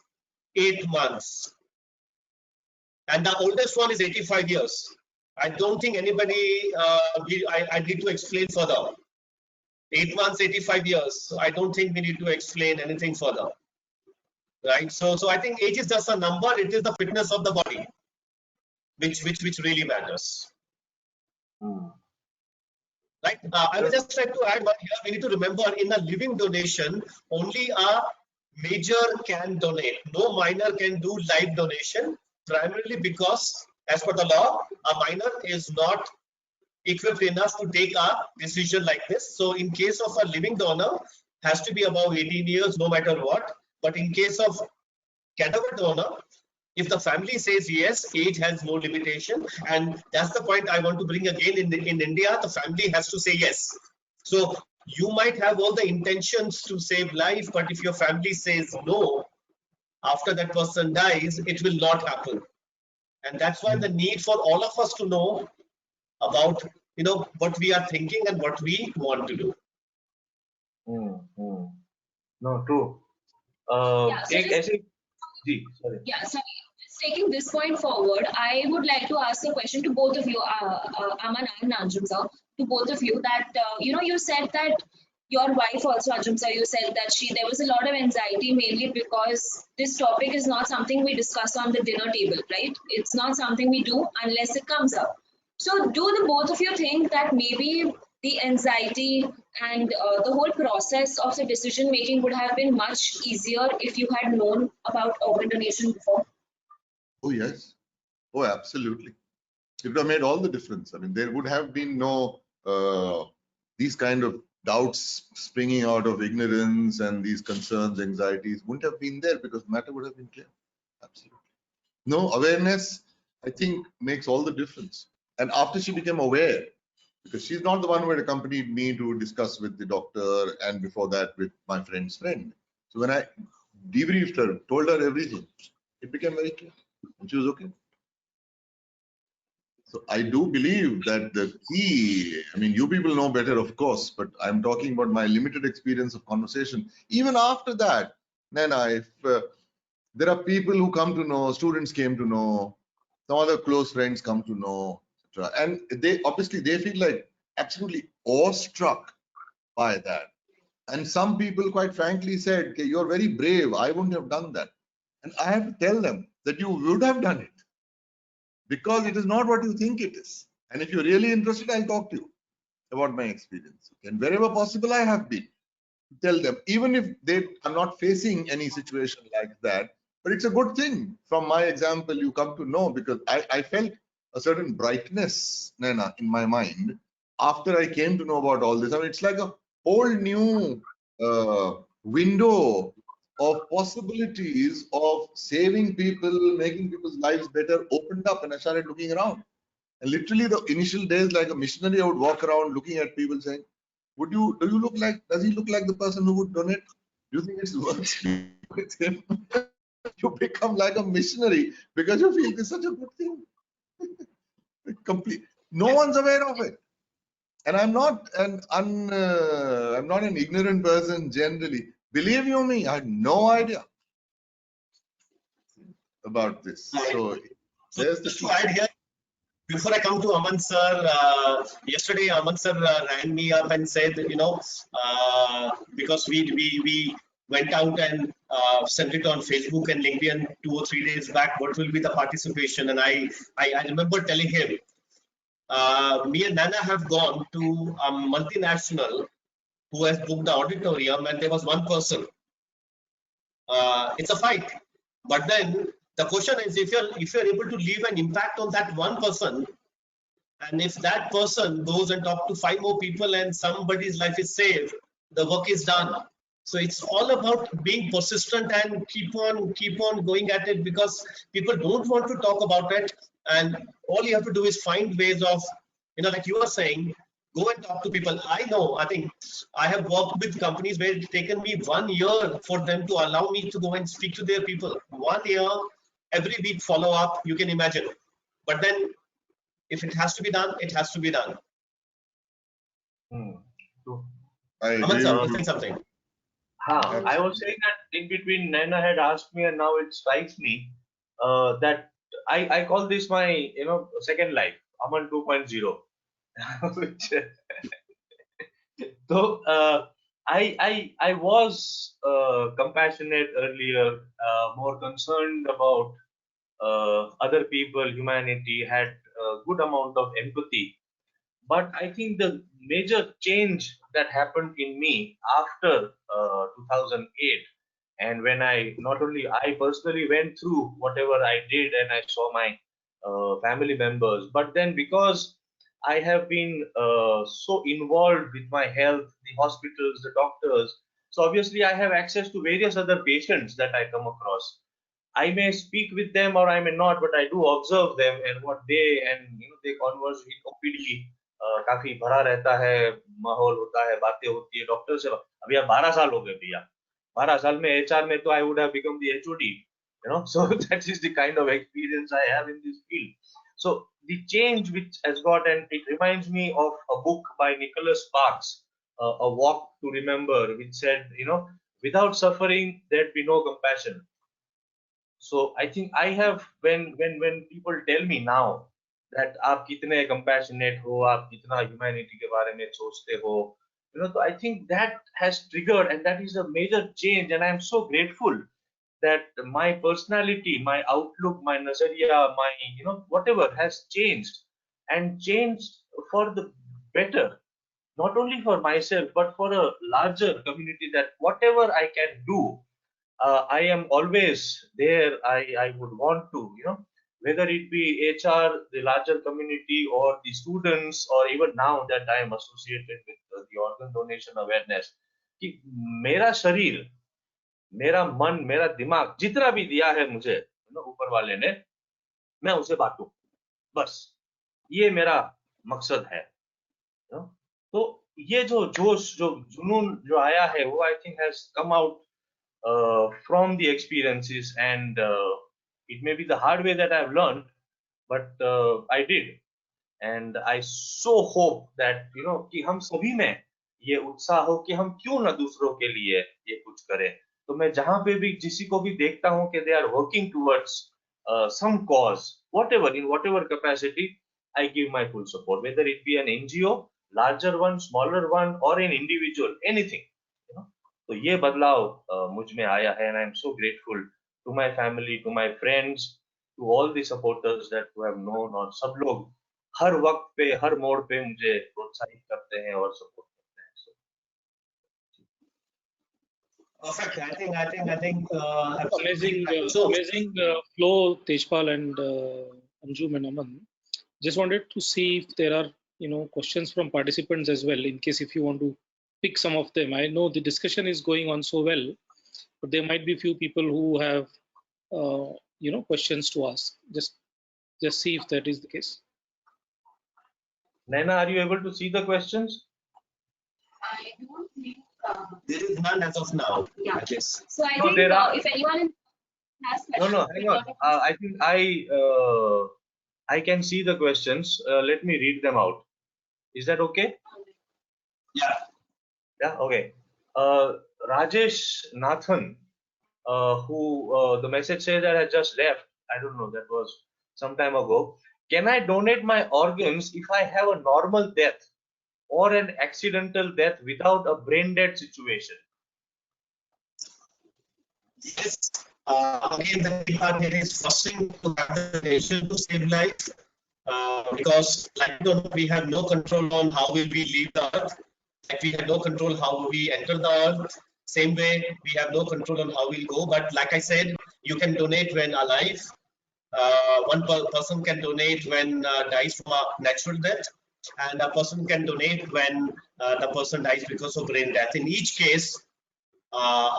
8 months. And the oldest one is 85 years. I don't think anybody, I need to explain further. 8 months, 85 years. So I don't think we need to explain anything further. Right? So I think age is just a number. It is the fitness of the body, which really matters. Right? I would just like to add one here. We need to remember in a living donation, only a major can donate. No minor can do live donation, primarily because as per the law, a minor is not equipped enough to take a decision like this. So in case of a living donor, has to be above 18 years, no matter what. But in case of cadaver donor, if the family says yes, age has no limitation. And that's the point I want to bring again. In India, the family has to say yes. So you might have all the intentions to save life, but if your family says no, after that person dies, it will not happen. And that's why the need for all of us to know about, what we are thinking and what we want to do. No, true. Yeah, so एक just ऐसे जी sorry. Yeah, sorry. Just taking this point forward, I would like to ask a question to both of you, Aman and Anjum sir, to both of you that you said that your wife also, Anjum sir, you said that there was a lot of anxiety mainly because this topic is not something we discuss on the dinner table, right? It's not something we do unless it comes up. So, do the both of you think that maybe the anxiety and the whole process of the decision making would have been much easier if you had known about organ donation before? Oh, yes. Oh, absolutely. It would have made all the difference. I mean, there would have been no these kind of doubts springing out of ignorance, and these concerns, anxieties wouldn't have been there because matter would have been clear. Absolutely. No, awareness, I think, makes all the difference. And after she became aware, because she's not the one who had accompanied me to discuss with the doctor, and before that with my friend's friend. So when I debriefed her, told her everything, it became very clear, and she was okay. So I do believe that the key, I mean, you people know better, of course, but I'm talking about my limited experience of conversation. Even after that, Naina, if there are people who come to know, students came to know, some other close friends come to know, etc. And they obviously they feel like absolutely awestruck by that. And some people, quite frankly, said, okay, you're very brave. I wouldn't have done that. And I have to tell them that you would have done it because it is not what you think it is. And if you're really interested, I'll talk to you about my experience. And wherever possible, I have been. Tell them, even if they are not facing any situation like that, but it's a good thing. From my example, you come to know, because I felt a certain brightness, Naina, in my mind after I came to know about all this. I mean, it's like a whole new window of possibilities of saving people, making people's lives better, opened up, and I started looking around. And literally, the initial days, like a missionary, I would walk around looking at people saying, do you look like, does he look like the person who would donate? Do you think it's worth speaking with him? You become like a missionary because you feel it's such a good thing. Complete. No one's aware of it. And I'm not I'm not an ignorant person generally. Believe you me, I had no idea about this. So there's the Just to add here, before I come to Aman sir, yesterday Aman sir rang me up and said, because we went out and sent it on Facebook and LinkedIn 2 or 3 days back, what will be the participation? And I remember telling him, me and Nana have gone to a multinational who has booked the auditorium, and there was one person. It's a fight, but then the question is, if you're able to leave an impact on that one person, and if that person goes and talk to 5 more people and somebody's life is saved, the work is done. So it's all about being persistent and keep on going at it, because people don't want to talk about it, and all you have to do is find ways of, like you were saying, go and talk to people. I think I have worked with companies where it's taken me 1 year for them to allow me to go and speak to their people. 1 year, every week follow up, you can imagine. But then if it has to be done, it has to be done. So, I Aman agree sir, with you you. saying something? I was saying that in between Naina had asked me, and now it strikes me that I call this my second life, Aman 2.0. Which, so I was compassionate earlier, more concerned about other people, humanity, had a good amount of empathy. But I think the major change that happened in me after 2008, and when I not only I personally went through whatever I did, and I saw my family members, but then because I have been so involved with my health, the hospitals, the doctors, so obviously I have access to various other patients that I come across. I may speak with them or I may not, but I do observe them and what they they converse in OPD. काफी भरा रहता है, माहौल होता है, बातें होती है डॉक्टर से. अभी आप 12 साल हो गए भैया, 12 साल में HR में तो I would have become the HOD, so that is the kind of experience I have in this field. So the change which has got, and it reminds me of a book by Nicholas Sparks, A Walk to Remember, which said, Without suffering, there'd be no compassion. So I think I have, when people tell me now that आप कितने compassionate हो, आप कितना humanity के बारे में सोचते हो, so I think that has triggered, and that is a major change, and I am so grateful that my personality, my outlook, my nazariya, my whatever has changed, and changed for the better, not only for myself but for a larger community. That whatever I can do, I am always there. I would want to, whether it be HR, the larger community, or the students, or even now that I am associated with the organ donation awareness, कि मेरा शरीर, मेरा मन, मेरा दिमाग जितना भी दिया है मुझे ऊपर वाले ने, मैं उसे बांटूं, बस ये मेरा मकसद है. तो ये जो जोश, जो जुनून जो आया है, वो I think has come out from the experiences, and it may be the hard way that I've learned, but I did, and I so hope that कि हम सभी में ये उत्साह हो कि हम क्यों ना दूसरों के लिए ये कुछ करें. तो मैं जहां पे भी किसी को भी देखता हूं कि they are working towards some cause, whatever, in whatever capacity, I give my full support, whether it be an NGO, larger one, smaller one, or an individual, anything. तो ये बदलाव मुझ में आया है, and I am so grateful to my family, to my friends, to all the supporters that who have known, और सब लोग हर वक्त पे, हर मोड़ पे मुझे प्रोत्साहित करते हैं और सपोर्ट करते हैं. Perfect. I think. Amazing, So, amazing flow, Tejpal and Anjum and Aman. Just wanted to see if there are questions from participants as well, in case if you want to pick some of them. I know the discussion is going on so well, but there might be few people who have questions to ask. Just see if that is the case. Naina, are you able to see the questions? I don't think there is none as of now. Yeah. I guess. so. I No, think there are. if anyone has questions, No, hang on. I think I can see the questions. Let me read them out. Is that okay? Yeah. Yeah, okay. Rajesh Nathan, who the message says that I just left. I don't know, that was some time ago. Can I donate my organs if I have a normal death or an accidental death without a brain dead situation? Yes. Again, the key part here is first thing to have the nation to save life, because we have no control on how will we leave the earth. Like we have no control how we enter the earth. Same way, we have no control on how we'll go. But like I said, you can donate when alive. One person can donate when dies from a natural death, and a person can donate when the person dies because of brain death. In each case,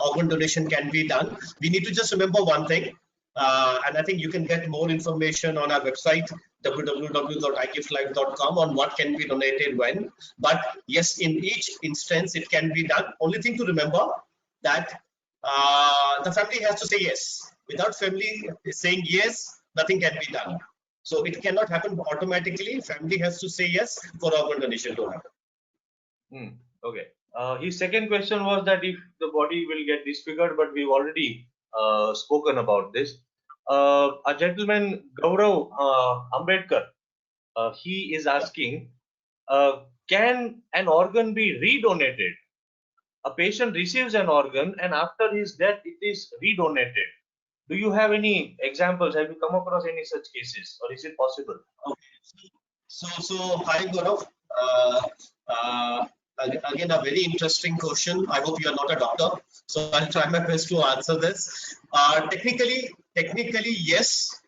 organ donation can be done. We need to just remember one thing, and I think you can get more information on our website www.IGiftLife.com on what can be donated when. But yes, in each instance it can be done. Only thing to remember that the family has to say yes. Without family saying yes, nothing can be done. So it cannot happen automatically. Family has to say yes for organ donation to happen. Okay. His second question was that if the body will get disfigured, but we've already spoken about this. A gentleman, Gaurav Ambedkar, he is asking, can an organ be redonated? A patient receives an organ and after his death, it is redonated. Do you have any examples? Have you come across any such cases, or is it possible? Okay. So hi Gaurav. Again, a very interesting question. I hope you are not a doctor, so I'll try my best to answer this. Technically, yes.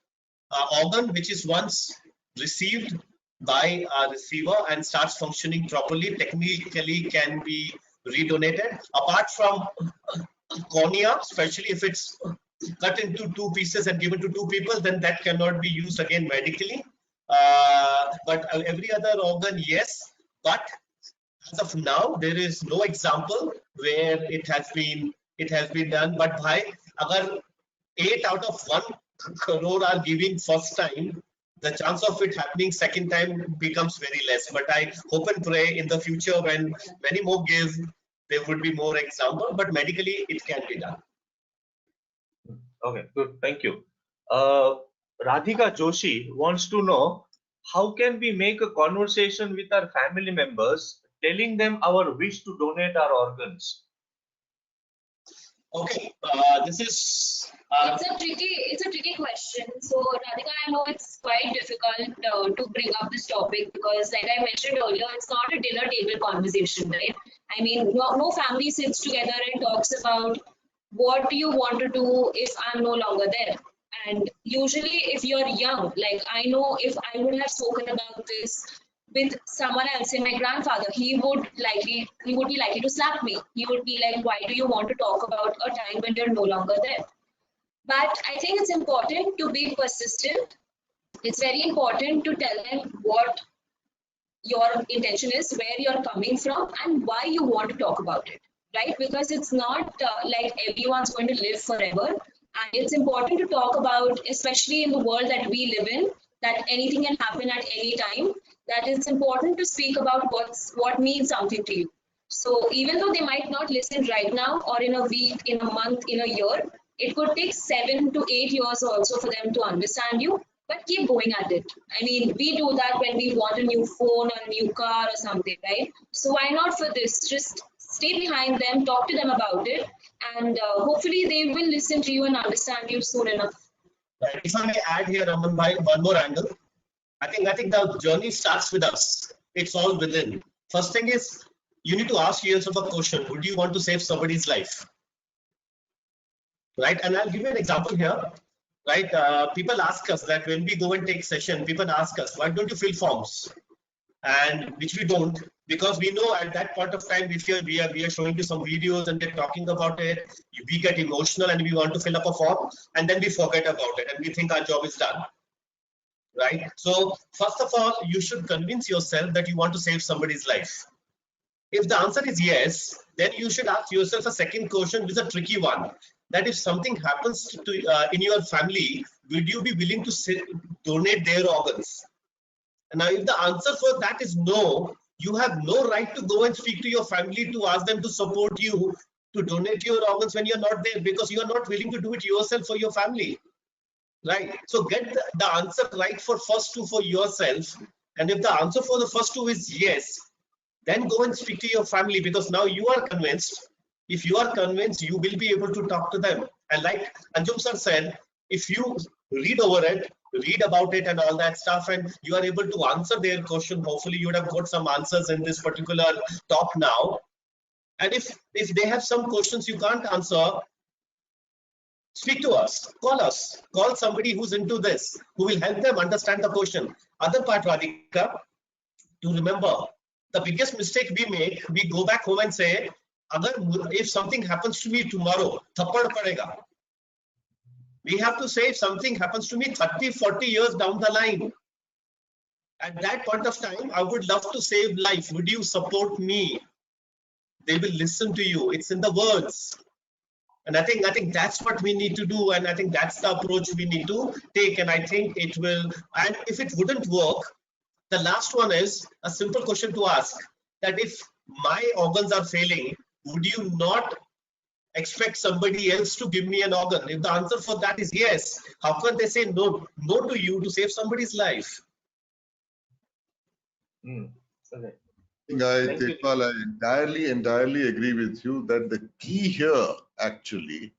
Organ which is once received by a receiver and starts functioning properly, technically can be redonated. Apart from cornea, especially if it's cut into two pieces and given to two people, then that cannot be used again medically. But every other organ, yes. But as of now, there is no example where it has been done. But bhai, agar 8 out of 1 crore are giving first time, the chance of it happening second time becomes very less. But I hope and pray in the future when many more give, there would be more example, but medically it can be done. Okay, good. Thank you. Radhika Joshi wants to know, how can we make a conversation with our family members, telling them our wish to donate our organs? Okay, this is It's a tricky question. So Radhika, I know it's quite difficult to bring up this topic because, like I mentioned earlier, it's not a dinner table conversation, right? I mean, no family sits together and talks about what do you want to do if I'm no longer there. And usually, if you're young, like I know if I would have spoken about this with someone else, say my grandfather, he would be likely to slap me. He would be like, why do you want to talk about a time when you're no longer there? But I think it's important to be persistent. It's very important to tell them what your intention is, where you're coming from, and why you want to talk about it, right? Because it's not like everyone's going to live forever. And it's important to talk about, especially in the world that we live in, that anything can happen at any time, that it's important to speak about what means something to you. So even though they might not listen right now, or in a week, in a month, in a year, it could take 7 to 8 years also for them to understand you, but keep going at it. I mean, we do that when we want a new phone or a new car or something, right? So why not for this? Just stay behind them, talk to them about it, and hopefully they will listen to you and understand you soon enough. right. If I may add here, Aman bhai, one more angle. I think the journey starts with us. It's all within. First thing is, you need to ask yourself a question: would you want to save somebody's life? Right? And I'll give you an example here. Right? People ask us that when we go and take session, people ask us, why don't you fill forms? And which we don't, because we know at that point of time, if we are showing you some videos and they're talking about it, we get emotional and we want to fill up a form, and then we forget about it and we think our job is done. Right? So first of all, you should convince yourself that you want to save somebody's life. If the answer is yes, then you should ask yourself a second question, which is a tricky one. That if something happens to in your family, would you be willing to donate their organs? And now, if the answer for that is no, you have no right to go and speak to your family to ask them to support you to donate your organs when you're not there, because you are not willing to do it yourself for your family. Right? So get the answer right for first two for yourself. And if the answer for the first two is yes, then go and speak to your family, because now you are convinced. If you are convinced, you will be able to talk to them. And like Anjum sir said, if you read over it, read about it and all that stuff, and you are able to answer their question, hopefully you would have got some answers in this particular talk now. And if they have some questions you can't answer, speak to us, call somebody who's into this, who will help them understand the question. Other part, Radhika, to remember, the biggest mistake we make, we go back home and say, if something happens to me tomorrow, thappad padega. We have to say, if something happens to me 30, 40 years down the line, at that point of time, I would love to save life. Would you support me? They will listen to you. It's in the words. And I think that's what we need to do. And I think that's the approach we need to take. And I think it will, and if it wouldn't work, the last one is a simple question to ask, that if my organs are failing, would you not expect somebody else to give me an organ? If the answer for that is yes, how can they say no to you to save somebody's life? Okay. Tejpal, I entirely agree with you that the key here actually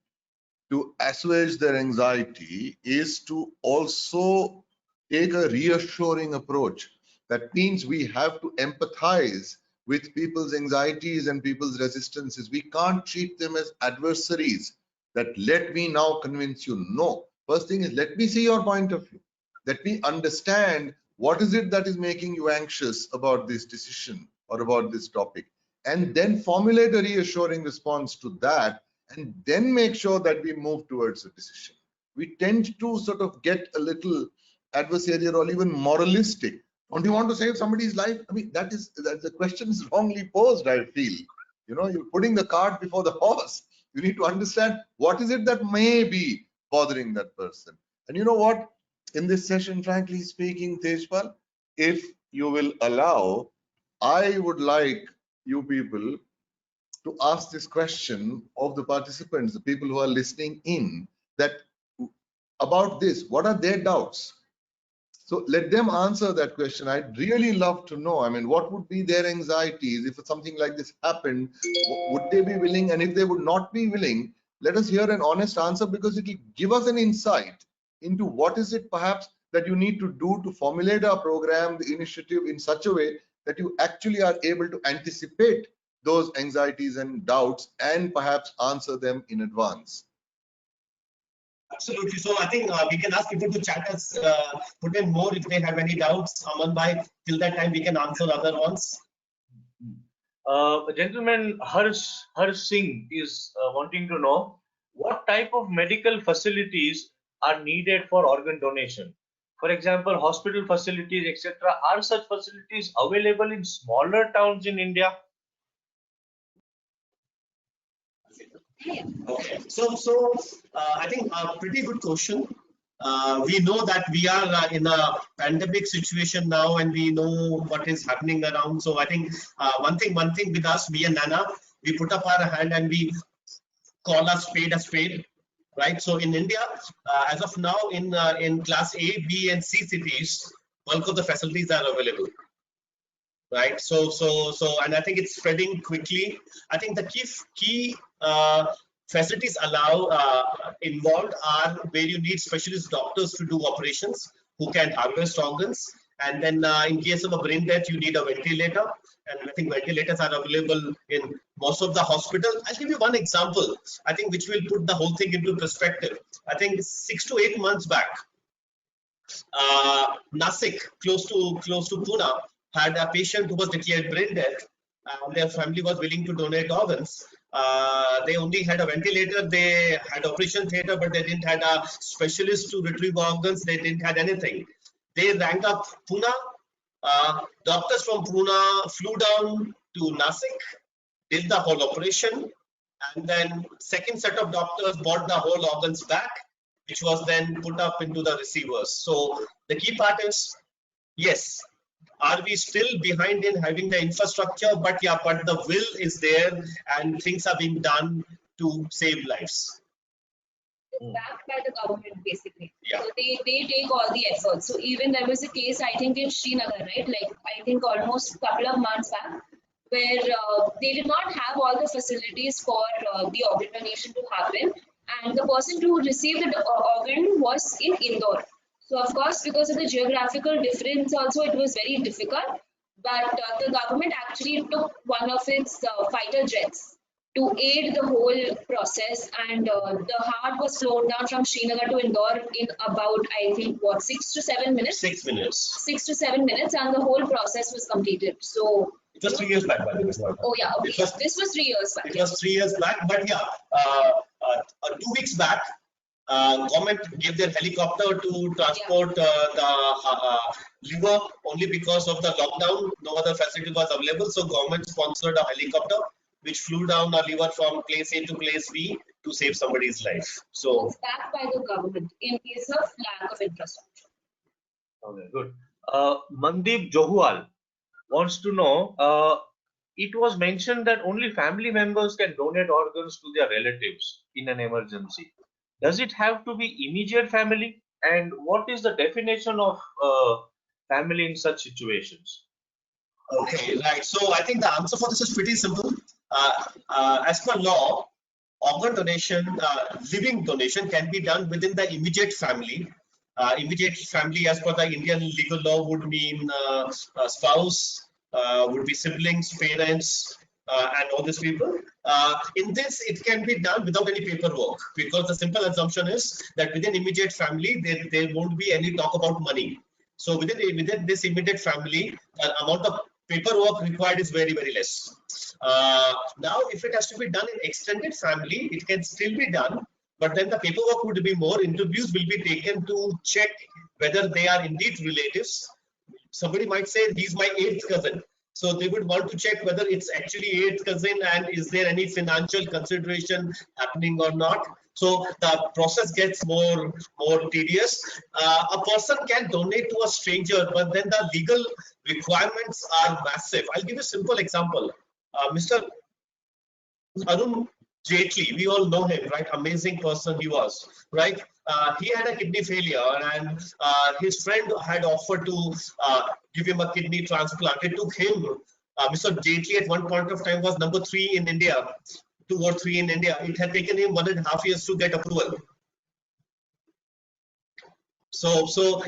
to assuage their anxiety is to also take a reassuring approach. That means we have to empathize with people's anxieties and people's resistances. We can't treat them as adversaries, that let me now convince you. No. First thing is, let me see your point of view. Let me understand what is it that is making you anxious about this decision or about this topic, and then formulate a reassuring response to that, and then make sure that we move towards a decision. We tend to sort of get a little adversarial or even moralistic. Don't you want to save somebody's life? I mean, that the question is wrongly posed, I feel. You know, you're putting the cart before the horse. You need to understand what is it that may be bothering that person. And you know what? In this session, frankly speaking, Tejpal, if you will allow, I would like you people to ask this question of the participants, the people who are listening in, that about this, what are their doubts? So let them answer that question. I'd really love to know, I mean, what would be their anxieties if something like this happened? Would they be willing? And if they would not be willing, let us hear an honest answer, because it will give us an insight into what is it perhaps that you need to do to formulate our program, the initiative in such a way that you actually are able to anticipate those anxieties and doubts and perhaps answer them in advance. Absolutely. So I think we can ask people to chat us, put in more if they have any doubts. Aman bhai, till that time we can answer other ones. Gentleman Harsh Singh is wanting to know what type of medical facilities are needed for organ donation. For example, hospital facilities, etc. Are such facilities available in smaller towns in India? Okay. So I think a pretty good question. We know that we are in a pandemic situation now, and we know what is happening around. So I think one thing with us, me and Nana, we put up our hand and we call a spade, right? So in India, as of now, in class A, B, and C cities, bulk of the facilities are available, right? So and I think it's spreading quickly. I think the key facilities involved are where you need specialist doctors to do operations who can harvest organs, and then in case of a brain death, you need a ventilator, and I think ventilators are available in most of the hospitals. I'll give you one example, I think, which will put the whole thing into perspective. I think 6 to 8 months back, Nasik, close to Pune, had a patient who was declared brain dead. Their family was willing to donate organs. They only had a ventilator, they had operation theater, but they didn't have a specialist to retrieve organs. They didn't have anything. They rang up Pune. Doctors from Pune flew down to Nasik, did the whole operation, and then second set of doctors brought the whole organs back, which was then put up into the receivers. So the key part is, yes, are we still behind in having the infrastructure? But yeah, but the will is there and things are being done to save lives. Backed by the government, basically. Yeah. So they take all the efforts. So even there was a case, I think, in Srinagar, right? Like, I think almost a couple of months back, where they did not have all the facilities for the organ donation to happen. And the person who received the organ was in Indore. So of course, because of the geographical difference also, it was very difficult. But the government actually took one of its fighter jets to aid the whole process, and the heart was slowed down from Srinagar to Indore in about, I think, what, 6 to 7 minutes? 6 minutes. 6 to 7 minutes, and the whole process was completed. So it was 3 years back, by the way. Oh yeah, okay. This was 3 years back. It was 3 years back, but yeah, 2 weeks back, government gave their helicopter to transport the liver only because of the lockdown. No other facility was available, so government sponsored a helicopter which flew down a liver from place A to place B to save somebody's life. So it's backed by the government in case of lack of infrastructure. Okay, good. Mandeep Johual wants to know, it was mentioned that only family members can donate organs to their relatives in an emergency. Does it have to be immediate family? And what is the definition of family in such situations? Okay, right. So I think the answer for this is pretty simple. As per law, organ donation, living donation can be done within the immediate family. Immediate family, as per the Indian legal law, would mean spouse, would be siblings, parents, and all these people. In this, it can be done without any paperwork, because the simple assumption is that within immediate family, there won't be any talk about money. So within this immediate family, the amount of paperwork required is very, very less. Now, if it has to be done in extended family, it can still be done, but then the paperwork would be more. Interviews will be taken to check whether they are indeed relatives. Somebody might say, he's my 8th cousin. So they would want to check whether it's actually 8th cousin and is there any financial consideration happening or not. So the process gets more tedious. A person can donate to a stranger, but then the legal requirements are massive. I'll give you a simple example. Mr. Arun Jaitley, we all know him, right? Amazing person he was, right? He had a kidney failure, and his friend had offered to give him a kidney transplant. It took him, Mr. Jaitley, at one point of time was number 3 in India, 2 or 3 in India. It had taken him 1.5 years to get approval. So,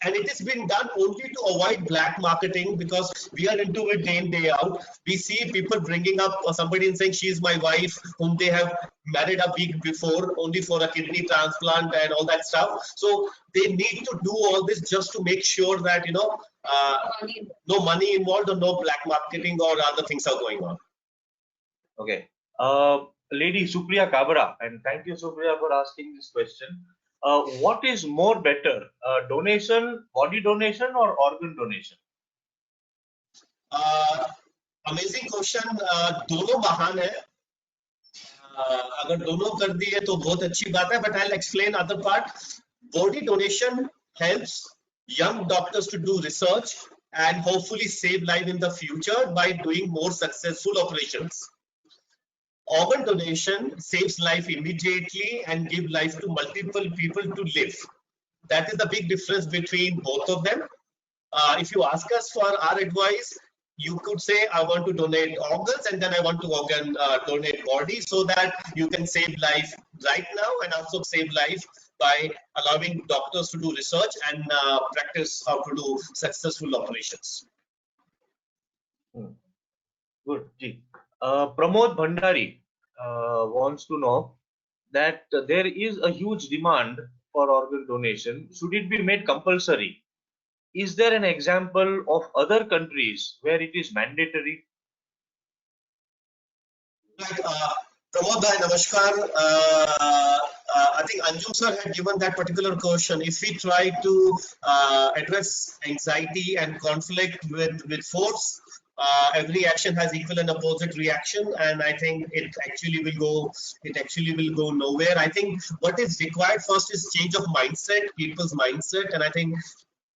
and it has been done only to avoid black marketing, because we are into it day in, day out. We see people bringing up somebody and saying she's my wife, whom they have married a week before, only for a kidney transplant and all that stuff. So they need to do all this just to make sure that, no money involved or no black marketing or other things are going on. Okay. Lady Supriya Kabra, and thank you, Supriya, for asking this question. What is more better, donation, body donation, or organ donation? Amazing question. दोनों महान है. अगर दोनों कर दिए तो बहुत अच्छी बात है. But I'll explain other part. Body donation helps young doctors to do research and hopefully save life in the future by doing more successful operations. Organ donation saves life immediately and give life to multiple people to live. That is the big difference between both of them. If you ask us for our advice, you could say, I want to donate organs and then I want to donate body, so that you can save life right now and also save life by allowing doctors to do research and practice how to do successful operations. Good. Pramod Bhandari wants to know that there is a huge demand for organ donation. Should it be made compulsory? Is there an example of other countries where it is mandatory? Right, Pramod bhai, namaskar. I think Anjum sir had given that particular question. If we try to address anxiety and conflict with force, every action has equal and opposite reaction, and I think it actually will go nowhere. I think what is required first is change of mindset, people's mindset, and I think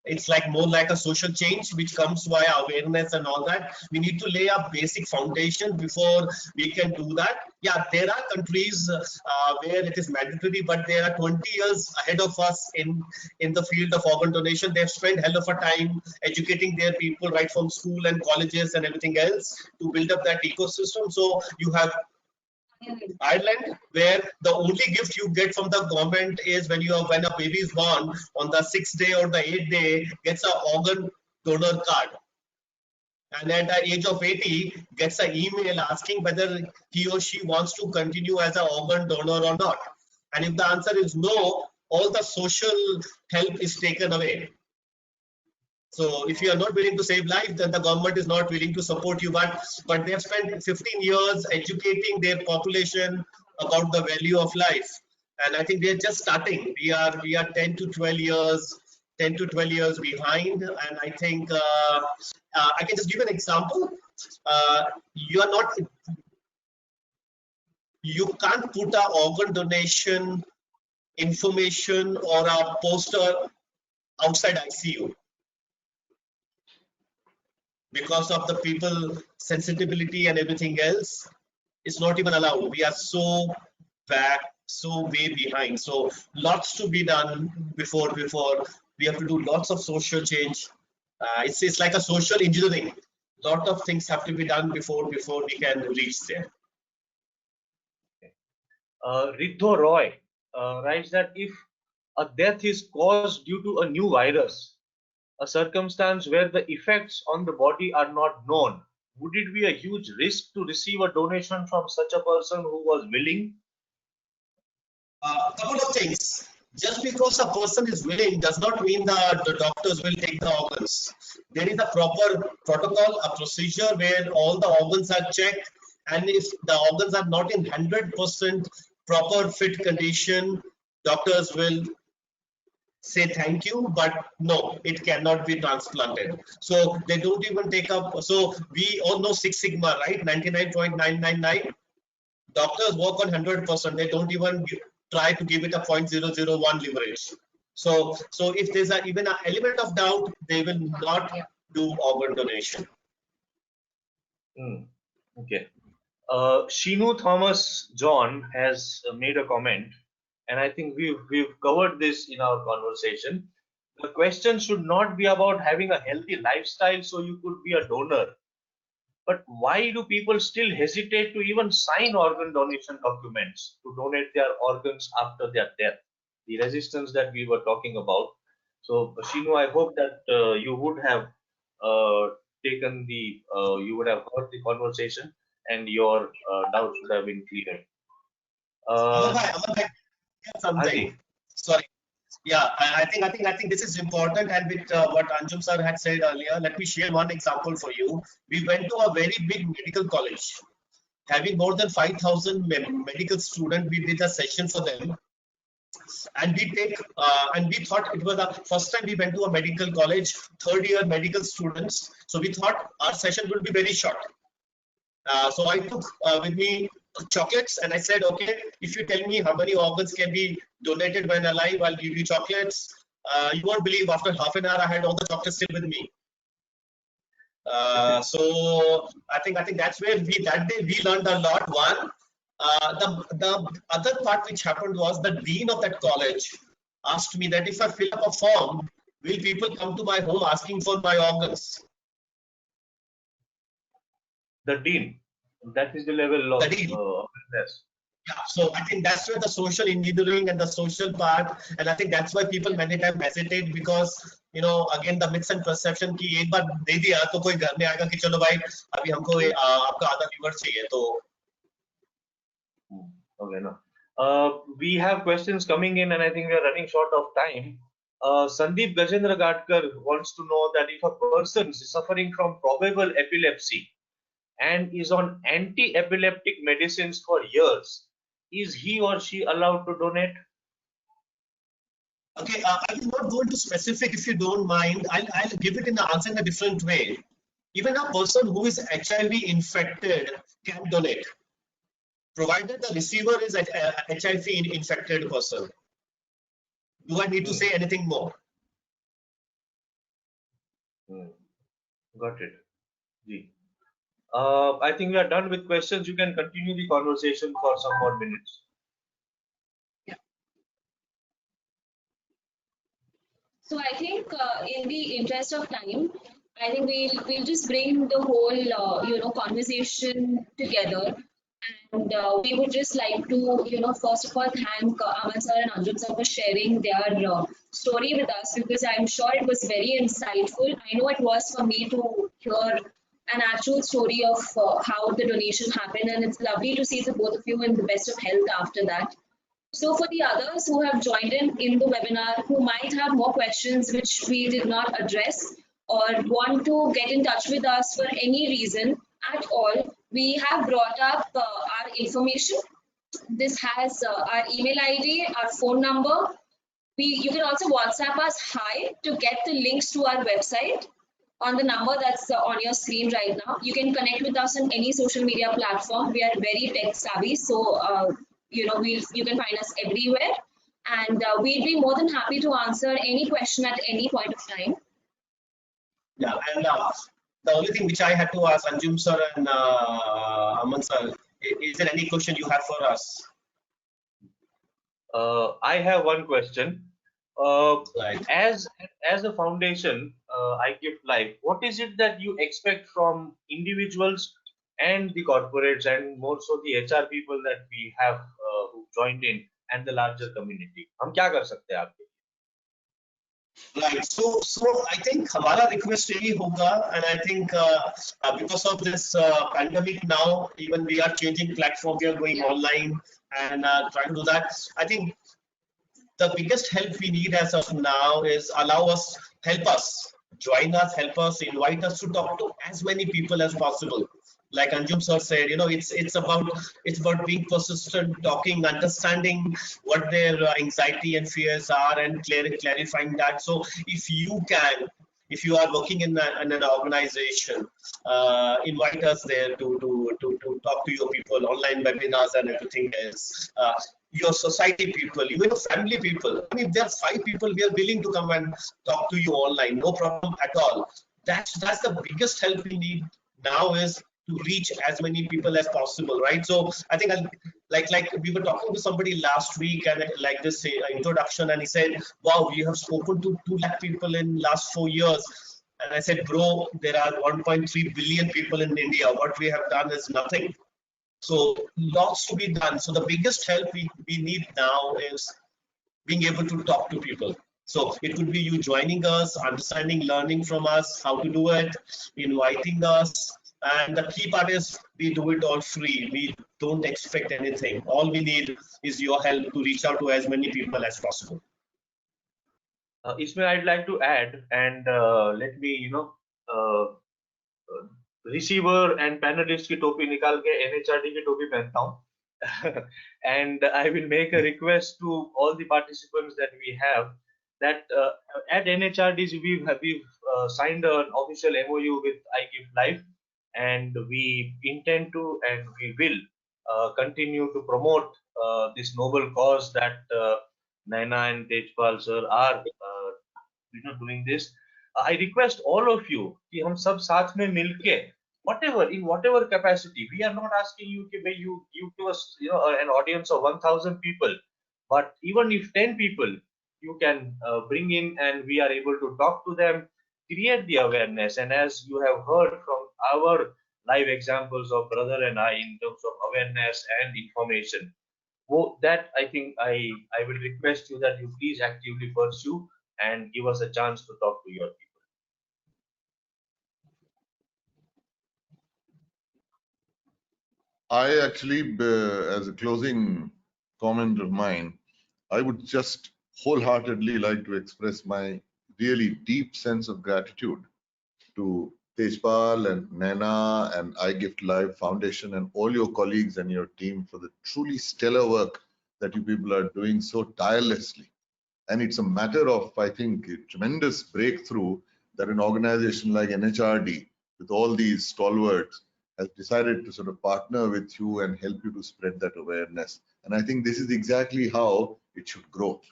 it's like more like a social change which comes via awareness and all that. We need to lay a basic foundation before we can do that. Yeah, there are countries where it is mandatory, but they are 20 years ahead of us in the field of organ donation. They've spent hell of a time educating their people right from school and colleges and everything else to build up that ecosystem. So you have Ireland, where the only gift you get from the government is when a baby is born, on the 6th day or the 8th day, gets an organ donor card, and at the age of 80 gets an email asking whether he or she wants to continue as an organ donor or not. And if the answer is no, all the social help is taken away. So if you are not willing to save life, then the government is not willing to support you. But they have spent 15 years educating their population about the value of life, and I think they are just starting. We are 10 to 12 years behind, and I think I can just give an example. You can't put a organ donation information or a poster outside ICU, because of the people sensitivity and everything else. It's not even allowed. We are so back, so way behind. So lots to be done before we have to do lots of social change. It's like a social engineering. Lot of things have to be done before we can reach there. Riddho Roy writes that if a death is caused due to a new virus, a circumstance where the effects on the body are not known, would it be a huge risk to receive a donation from such a person who was willing? Couple of things. Just because a person is willing does not mean that the doctors will take the organs. There is a proper protocol, a procedure where all the organs are checked, and if the organs are not in 100% proper fit condition, doctors will say thank you, but no, it cannot be transplanted. So they don't even take up. So we all know Six Sigma, right? 99.999. Doctors work on 100%. They don't even try to give it a 0.001 leverage. So if there's even an element of doubt, they will not do organ donation. Okay. Shinu Thomas John has made a comment, and I think we've covered this in our conversation. The question should not be about having a healthy lifestyle so you could be a donor, but why do people still hesitate to even sign organ donation documents to donate their organs after their death? The resistance that we were talking about. So, Shinu, I hope that you would have you would have heard the conversation and your doubts would have been cleared. Aman bhai, something. Adi, Sorry. Yeah, I think this is important, and with what Anjum sir had said earlier, let me share one example for you. We went to a very big medical college, having more than 5,000 medical students. We did a session for them, and we thought it was the first time we went to a medical college, third year medical students. So we thought our session would be very short. So I took with me chocolates, and I said, okay, if you tell me how many organs can be donated when alive, I'll give you chocolates. You won't believe, after half an hour I had all the chocolates still with me. So I think that's where that day we learned a lot. One, the other part which happened was the dean of that college asked me that if I fill up a form, will people come to my home asking for my organs? the dean, that is the level of The dean. awareness. Yeah, so I think that's where the social engineering and the social part, and I think that's why people many times hesitate, because again the myths and perception की एक बार दे दिया तो कोई घर में आएगा कि चलो भाई अभी हमको आपका आधा liver चाहिए तो. Okay, no. We have questions coming in, and I think we are running short of time. Sandeep Gajendra Gadkar wants to know that if a person is suffering from probable epilepsy and is on anti-epileptic medicines for years, is he or she allowed to donate? Okay, I will not go into specific if you don't mind. I'll give it in the answer in a different way. Even a person who is HIV infected can donate, provided the receiver is a HIV infected person. Do I need to say anything more? Got it. Ji. I think we are done with questions. You can continue the conversation for some more minutes. So I think in the interest of time, I think we'll just bring the whole conversation together, and we would just like to first of all thank Aman sir and Anjum sir for sharing their story with us, because I'm sure it was very insightful. I know it was for me to hear an actual story of how the donation happened, and it's lovely to see the both of you in the best of health after that. So for the others who have joined in the webinar, who might have more questions which we did not address, or want to get in touch with us for any reason at all, we have brought up our information. This has our email ID, our phone number. You can also WhatsApp us hi to get the links to our website on the number that's on your screen right now. You can connect with us on any social media platform. We are very tech savvy, so you can find us everywhere, and we'd be more than happy to answer any question at any point of time. Yeah, and the only thing which I had to ask Anjum sir and Aman sir, is there any question you have for us? I have one question. Right. As a foundation, IGiftLife, what is it that you expect from individuals and the corporates, and more so the HR people that we have who joined in, and the larger community? हम क्या कर सकते हैं आपके? Right. So I think हमारा request यही होगा, and I think because of this pandemic now, even we are changing platform, we are going online and trying to do that. I think the biggest help we need as of now is help us, join us, help us, invite us to talk to as many people as possible. Like Anjum sir said, it's about being persistent, talking, understanding what their anxiety and fears are, and clarifying that. So if you are working in an organization, invite us there to talk to your people, online webinars and everything else. Your society people, even your family people. I mean, if there's 5 people, we are willing to come and talk to you online, no problem at all. That's the biggest help we need now, is to reach as many people as possible, right? So I think like we were talking to somebody last week and like this introduction, and he said, wow, you have spoken to 2 lakh people in last 4 years. And I said, bro, there are 1.3 billion people in India. What we have done is nothing. So lots to be done. So the biggest help we need now is being able to talk to people. So it could be you joining us, understanding, learning from us, how to do it, inviting us. And the key part is we do it all free. We don't expect anything. All we need is your help to reach out to as many people as possible. Ismail, I'd like to add, and let me, receiver and panelist की टोपी निकाल के NHRD की टोपी पहनता हूँ. And I will make a request to all the participants that we have that at NHRDs we've signed an official MOU with IGiftLife, and we intend to and we will continue to promote this noble cause that Naina and Tejpal sir are doing this. I request all of you कि हम सब साथ में मिलके in whatever capacity, we are not asking you कि you give us an audience of 1,000 people, but even if 10 people you can bring in and we are able to talk to them, create the awareness. And as you have heard from our live examples of brother and I in terms of awareness and information, that I think I will request you that you please actively pursue and give us a chance to talk to your people. I actually, as a closing comment of mine, I would just wholeheartedly like to express my really deep sense of gratitude to Tejpal and Naina and IGiftLife Foundation and all your colleagues and your team for the truly stellar work that you people are doing so tirelessly. And it's a matter of, I think, a tremendous breakthrough that an organization like NHRD, with all these stalwarts, has decided to sort of partner with you and help you to spread that awareness. And I think this is exactly how it should grow.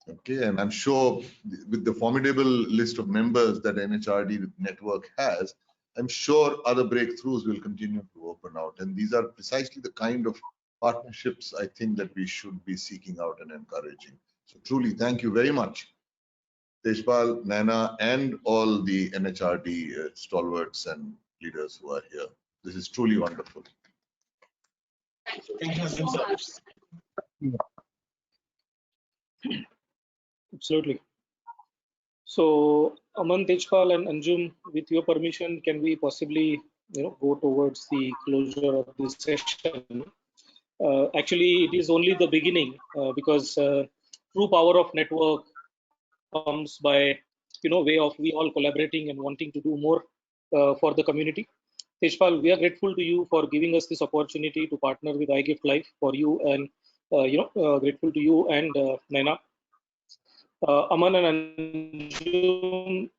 Okay, and I'm sure with the formidable list of members that NHRD network has, I'm sure other breakthroughs will continue to open out. And these are precisely the kind of partnerships I think that we should be seeking out and encouraging. So truly, thank you very much, Tejpal, Naina, and all the NHRD stalwarts and leaders who are here. This is truly wonderful. Thank you so much. Absolutely. So, Aman, Tejpal, and Anjum, with your permission, can we possibly, go towards the closure of this session? Actually, it is only the beginning because true power of network comes by, way of we all collaborating and wanting to do more for the community. Tejpal, we are grateful to you for giving us this opportunity to partner with IGiftLife for you, and grateful to you and Naina. Aman and Anjum,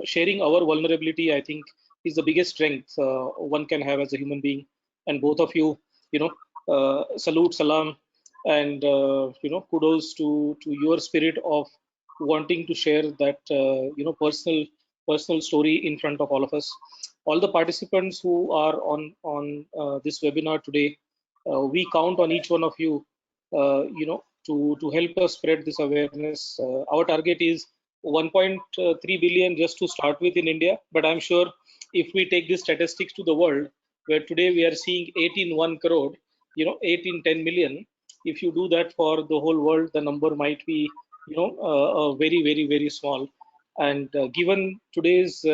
sharing our vulnerability, I think, is the biggest strength one can have as a human being. And both of you, salute, salam, and kudos to your spirit of wanting to share that personal story in front of all of us. All the participants who are on this webinar today, we count on each one of you, to help us spread this awareness. Our target is 1.3 billion just to start with in India, but I'm sure if we take these statistics to the world, where today we are seeing 18 crore, 10 million, if you do that for the whole world, the number might be, very, very, very small. And given today's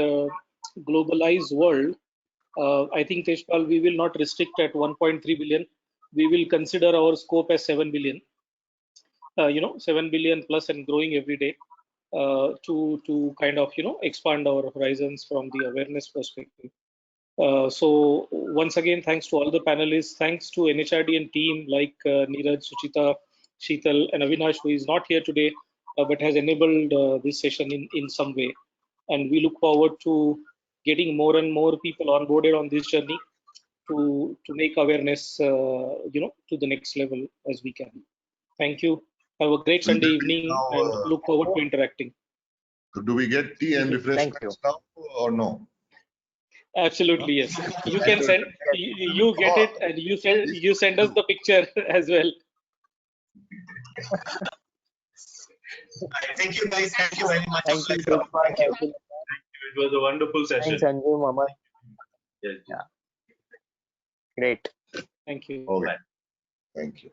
globalized world, I think, Tejpal, we will not restrict at 1.3 billion. We will consider our scope as 7 billion. 7 billion plus and growing every day, to kind of expand our horizons from the awareness perspective. So once again, thanks to all the panelists, thanks to NHRDN team like Neeraj, Suchita, Sheetal, and Avinash, who is not here today but has enabled this session in some way. And we look forward to getting more and more people onboarded on this journey to make awareness to the next level as we can. Thank you. Have a great Sunday evening and look forward to interacting. So do we get tea and refreshments now or no? Absolutely, yes. You can send, you get it, and you send us the picture as well. Thank you, guys. Thank you very much. Thank you, Pleasure. Tejpal. Thank you. Thank you. It was a wonderful session. Thanks, Anjum, Aman. Yes. Yeah. Great. Thank you. Okay. Thank you.